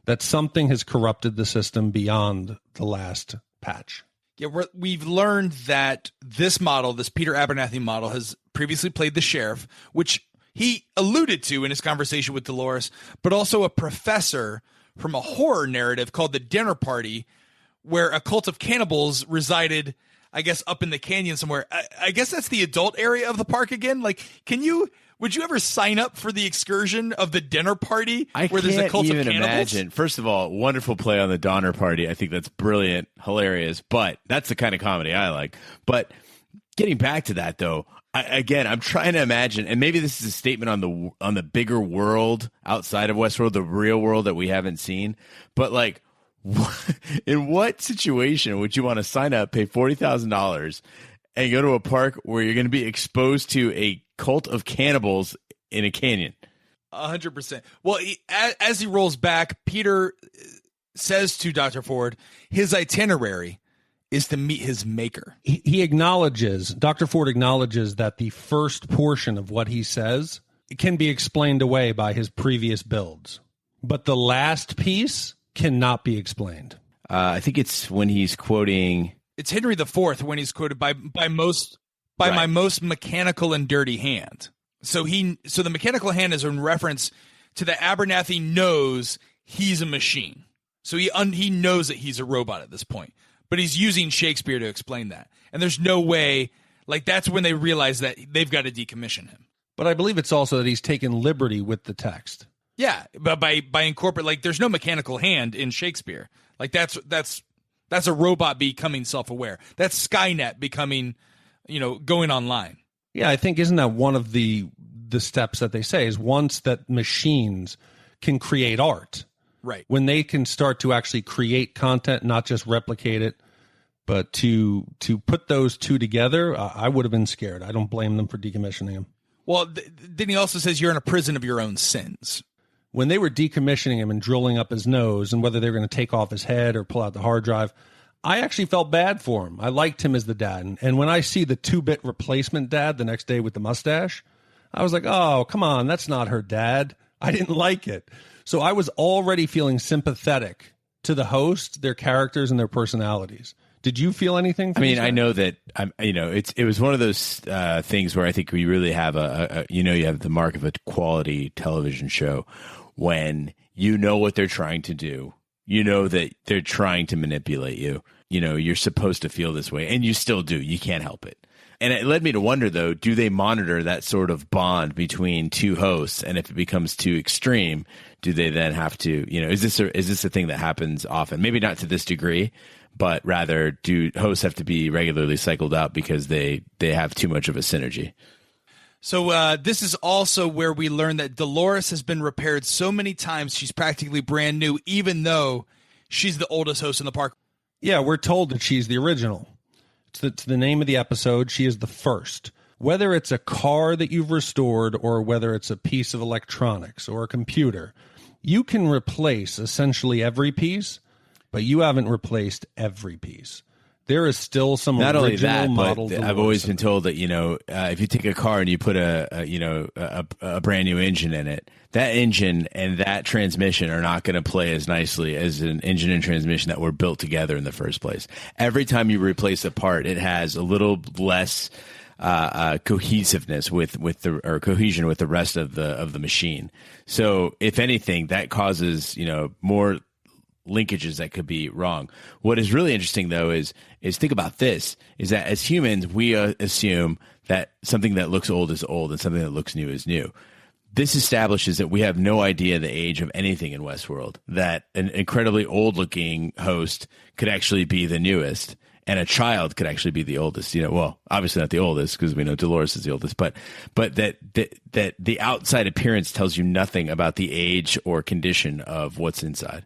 that something has corrupted the system beyond the last patch. Yeah, we've learned that this model, this Peter Abernathy model, has previously played the sheriff, which he alluded to in his conversation with Dolores, but also a professor from a horror narrative called The Dinner Party, where a cult of cannibals resided, I guess, up in the canyon somewhere. I guess that's the adult area of the park again. Like, would you ever sign up for the excursion of the Dinner Party where there's a cult of cannibals? I can't even imagine. First of all, wonderful play on the Donner Party. I think that's brilliant, hilarious, but that's the kind of comedy I like. But getting back to that, though, I'm trying to imagine, and maybe this is a statement on the bigger world outside of Westworld, the real world that we haven't seen, but like, in what situation would you want to sign up, pay $40,000, and go to a park where you're going to be exposed to a cult of cannibals in a canyon? 100%. Well, as he rolls back, Peter says to Dr. Ford, his itinerary is to meet his maker. Dr. Ford acknowledges that the first portion of what he says can be explained away by his previous builds, but the last piece cannot be explained. I think it's when he's quoting. It's Henry IV when he's quoted by my most mechanical and dirty hand. So the mechanical hand is in reference to the Abernathy knows he's a machine. So he knows that he's a robot at this point, but he's using Shakespeare to explain that. And there's no way, like, that's when they realize that they've got to decommission him. But I believe it's also that he's taken liberty with the text. Yeah, but by incorporate, like, there's no mechanical hand in Shakespeare. Like, that's a robot becoming self-aware. That's Skynet becoming, going online. Yeah, I think isn't that one of the steps that they say is once that machines can create art, right? When they can start to actually create content, not just replicate it, but to put those two together, I would have been scared. I don't blame them for decommissioning him. Well, then he also says you're in a prison of your own sins. When they were decommissioning him and drilling up his nose and whether they were going to take off his head or pull out the hard drive, I actually felt bad for him. I liked him as the dad. And when I see the 2-bit replacement dad the next day with the mustache, I was like, oh, come on, that's not her dad. I didn't like it. So I was already feeling sympathetic to the host, their characters, and their personalities. Did you feel anything? I know that it was one of those things where I think we really have you have the mark of a quality television show when you know what they're trying to do you know that they're trying to manipulate you. You know, you're supposed to feel this way, and you still do. You can't help it. And it led me to wonder, though, do they monitor that sort of bond between two hosts? And if it becomes too extreme, do they then have to, you know, is this a thing that happens often? Maybe not to this degree, but rather do hosts have to be regularly cycled out because they have too much of a synergy? So this is also where we learn that Dolores has been repaired so many times she's practically brand new, even though she's the oldest host in the park. Yeah, we're told that she's the original. It's the name of the episode. She is the first. Whether it's a car that you've restored or whether it's a piece of electronics or a computer, you can replace essentially every piece, but you haven't replaced every piece. There is still some not original only that, model. but I've always been told that, you know, if you take a car and you put a brand new engine in it, that engine and that transmission are not going to play as nicely as an engine and transmission that were built together in the first place. Every time you replace a part, it has a little less cohesiveness cohesion with the rest of the machine. So if anything, that causes, you know, more linkages that could be wrong. What is really interesting, though, is think about this, is that as humans, we assume that something that looks old is old and something that looks new is new. This establishes that we have no idea the age of anything in Westworld, that an incredibly old-looking host could actually be the newest, and a child could actually be the oldest. You know, well, obviously not the oldest, because we know Dolores is the oldest, but that the outside appearance tells you nothing about the age or condition of what's inside.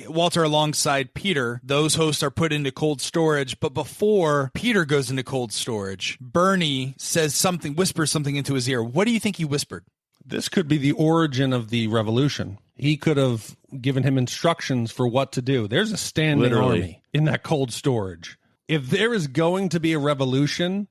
Walter, alongside Peter, those hosts are put into cold storage. But before Peter goes into cold storage, Bernie whispers something into his ear. What do you think he whispered? This could be the origin of the revolution. He could have given him instructions for what to do. There's a standing army in that cold storage. If there is going to be a revolution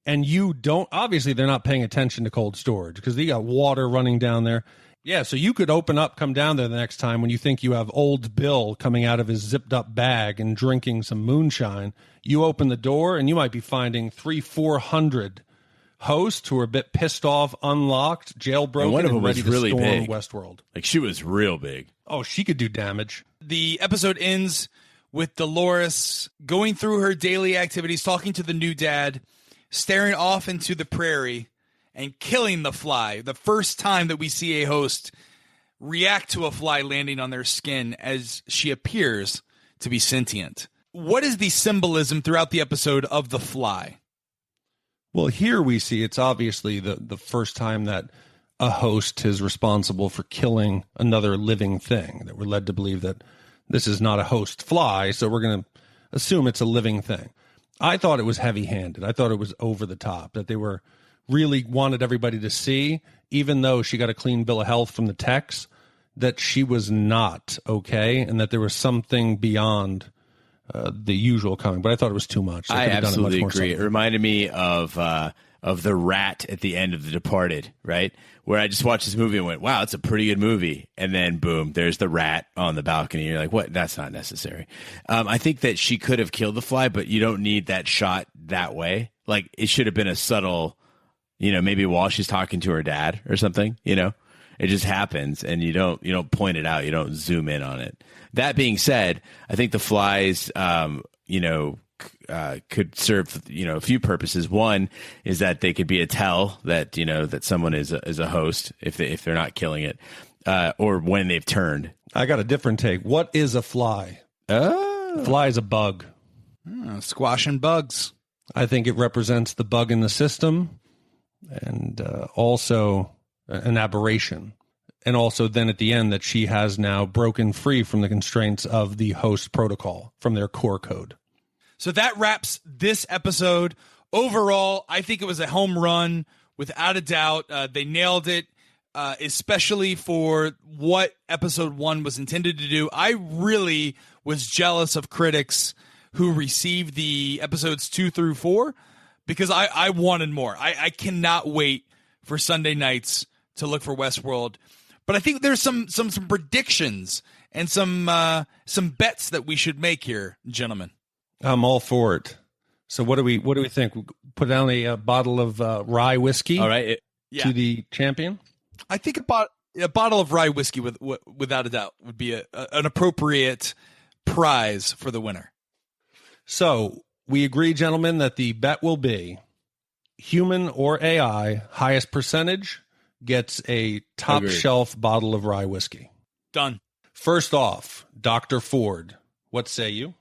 and you don't, obviously they're not paying attention to cold storage because they got water running down there. Yeah, so you could come down there the next time when you think you have old Bill coming out of his zipped up bag and drinking some moonshine. You open the door and you might be finding 300-400 hosts who are a bit pissed off, unlocked, jailbroken, and, one of them ready was really to storm big. Westworld. Like, she was real big. Oh, she could do damage. The episode ends with Dolores going through her daily activities, talking to the new dad, staring off into the prairie, and killing the fly. The first time that we see a host react to a fly landing on their skin as she appears to be sentient. What is the symbolism throughout the episode of the fly? Well, here we see it's obviously the first time that a host is responsible for killing another living thing, that we're led to believe that this is not a host fly, so we're going to assume it's a living thing. I thought it was heavy-handed. I thought it was over the top, that they were really wanted everybody to see, even though she got a clean bill of health from the techs, that she was not okay and that there was something beyond the usual coming. But I thought it was too much. I absolutely agree. It reminded me of the rat at the end of The Departed, right? Where I just watched this movie and went, wow, it's a pretty good movie. And then, boom, there's the rat on the balcony. You're like, what? That's not necessary. I think that she could have killed the fly, but you don't need that shot that way. Like, it should have been a subtle, you know, maybe while she's talking to her dad or something, you know? It just happens, and you don't point it out. You don't zoom in on it. That being said, I think the flies, could serve, a few purposes. One is that they could be a tell that, that someone is a host if they're not killing it, or when they've turned. I got a different take. What is a fly? A fly is a bug. Squashing bugs. I think it represents the bug in the system, and also an aberration. And also then at the end that she has now broken free from the constraints of the host protocol, from their core code. So that wraps this episode. Overall, I think it was a home run, without a doubt. They nailed it, especially for what episode 1 was intended to do. I really was jealous of critics who received the episodes 2 through 4 because I wanted more. I cannot wait for Sunday nights to look for Westworld. But I think there's some predictions and some bets that we should make here, gentlemen. I'm all for it. So what do we think? Put down a bottle of rye whiskey. All right. To the champion. I think A bottle of rye whiskey, without a doubt, would be an appropriate prize for the winner. So we agree, gentlemen, that the bet will be human or AI, highest percentage gets a top shelf bottle of rye whiskey. Done. First off, Dr. Ford, what say you?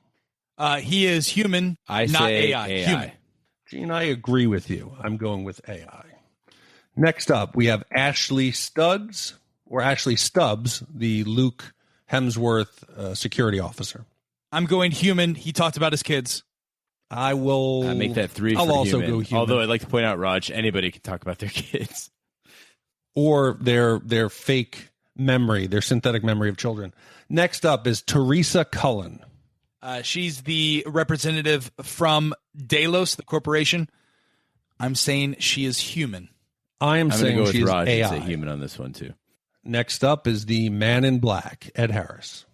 He is human, I not say AI. AI. Human. Gene, I agree with you. I'm going with AI. Next up, we have Ashley Stubbs, the Luke Hemsworth security officer. I'm going human. He talked about his kids. I will make that 3 I'll for also human. go human. Although I'd like to point out, Raj, anybody can talk about their kids. Or their fake memory, their synthetic memory of children. Next up is Teresa Cullen. She's the representative from Delos, the corporation. I'm saying she is human. I'm saying go with she's Raj AI. and say human on this one, too. Next up is the man in black, Ed Harris.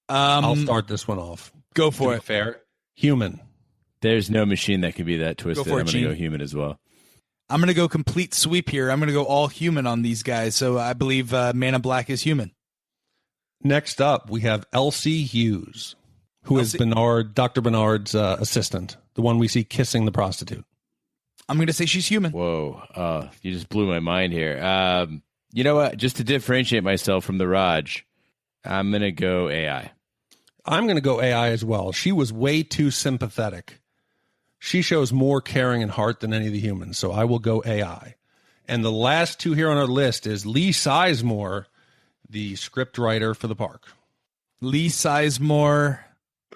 I'll start this one off. Go for it. Fair. Human. There's no machine that can be that twisted. Go for it, I'm going to go Gene. human as well. I'm going to go complete sweep here. I'm going to go all human on these guys. So I believe Man in Black is human. Next up, we have Elsie Hughes, who is Dr. Bernard's assistant, the one we see kissing the prostitute. I'm going to say she's human. Whoa. You just blew my mind here. You know what? Just to differentiate myself from the Raj, I'm going to go AI. I'm going to go AI as well. She was way too sympathetic. She shows more caring and heart than any of the humans, so I will go AI. And the last two here on our list is Lee Sizemore, the script writer for the park. Lee Sizemore.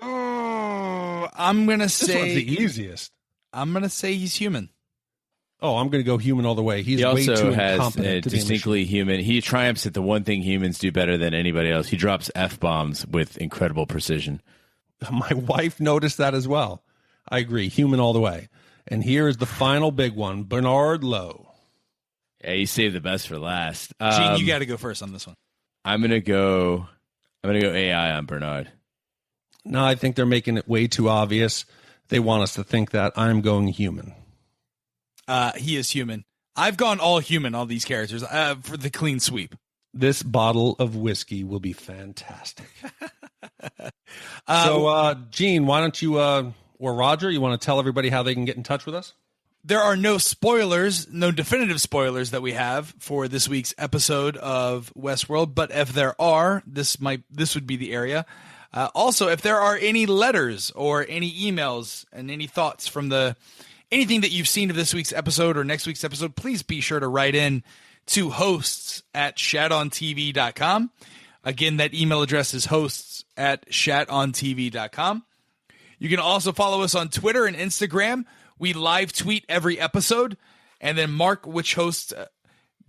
Oh, I'm going to say... This one's the easiest. I'm going to say he's human. Oh, I'm going to go human all the way. He's he way also too has incompetent to be a distinctly human. He triumphs at the one thing humans do better than anybody else. He drops F-bombs with incredible precision. My wife noticed that as well. I agree. Human all the way. And here is the final big one, Bernard Lowe. Yeah, you saved the best for last. Gene, you got to go first on this one. I'm gonna go AI on Bernard. No, I think they're making it way too obvious. They want us to think that. I'm going human. He is human. I've gone all human, all these characters, for the clean sweep. This bottle of whiskey will be fantastic. So, Gene, why don't you, or Roger, you want to tell everybody how they can get in touch with us? There are no spoilers, no definitive spoilers that we have for this week's episode of Westworld, but if there are, this would be the area. Also, if there are any letters or any emails and any thoughts from anything that you've seen of this week's episode or next week's episode, please be sure to write in to hosts@shatontv.com. Again, that email address is hosts@shatontv.com. You can also follow us on Twitter and Instagram. We live tweet every episode, and then mark which host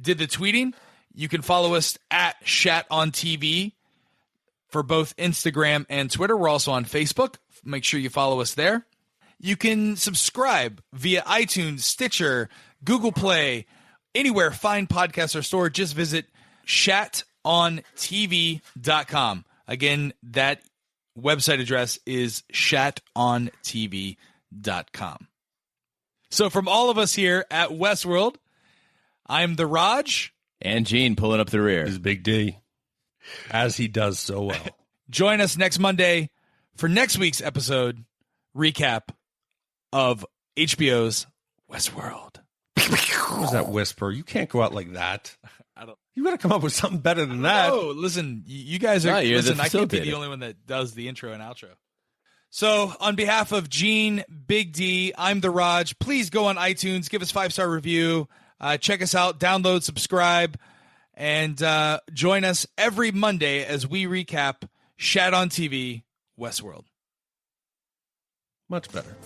did the tweeting. You can follow us @ShatOnTV for both Instagram and Twitter. We're also on Facebook. Make sure you follow us there. You can subscribe via iTunes, Stitcher, Google Play, anywhere fine podcasts are stored. Just visit shatontv.com. Again, that website address is shatontv.com. So from all of us here at Westworld, I'm the Raj. And Gene pulling up the rear. This is Big D, as he does so well. Join us next Monday for next week's episode recap of HBO's Westworld. What's that whisper? You can't go out like that. You got to come up with something better than that. Oh, listen, you guys are... No, listen, I can't be the only one that does the intro and outro. So, on behalf of Gene, Big D, I'm the Raj. Please go on iTunes, give us 5-star review, check us out, download, subscribe, and join us every Monday as we recap Shat on TV Westworld. Much better.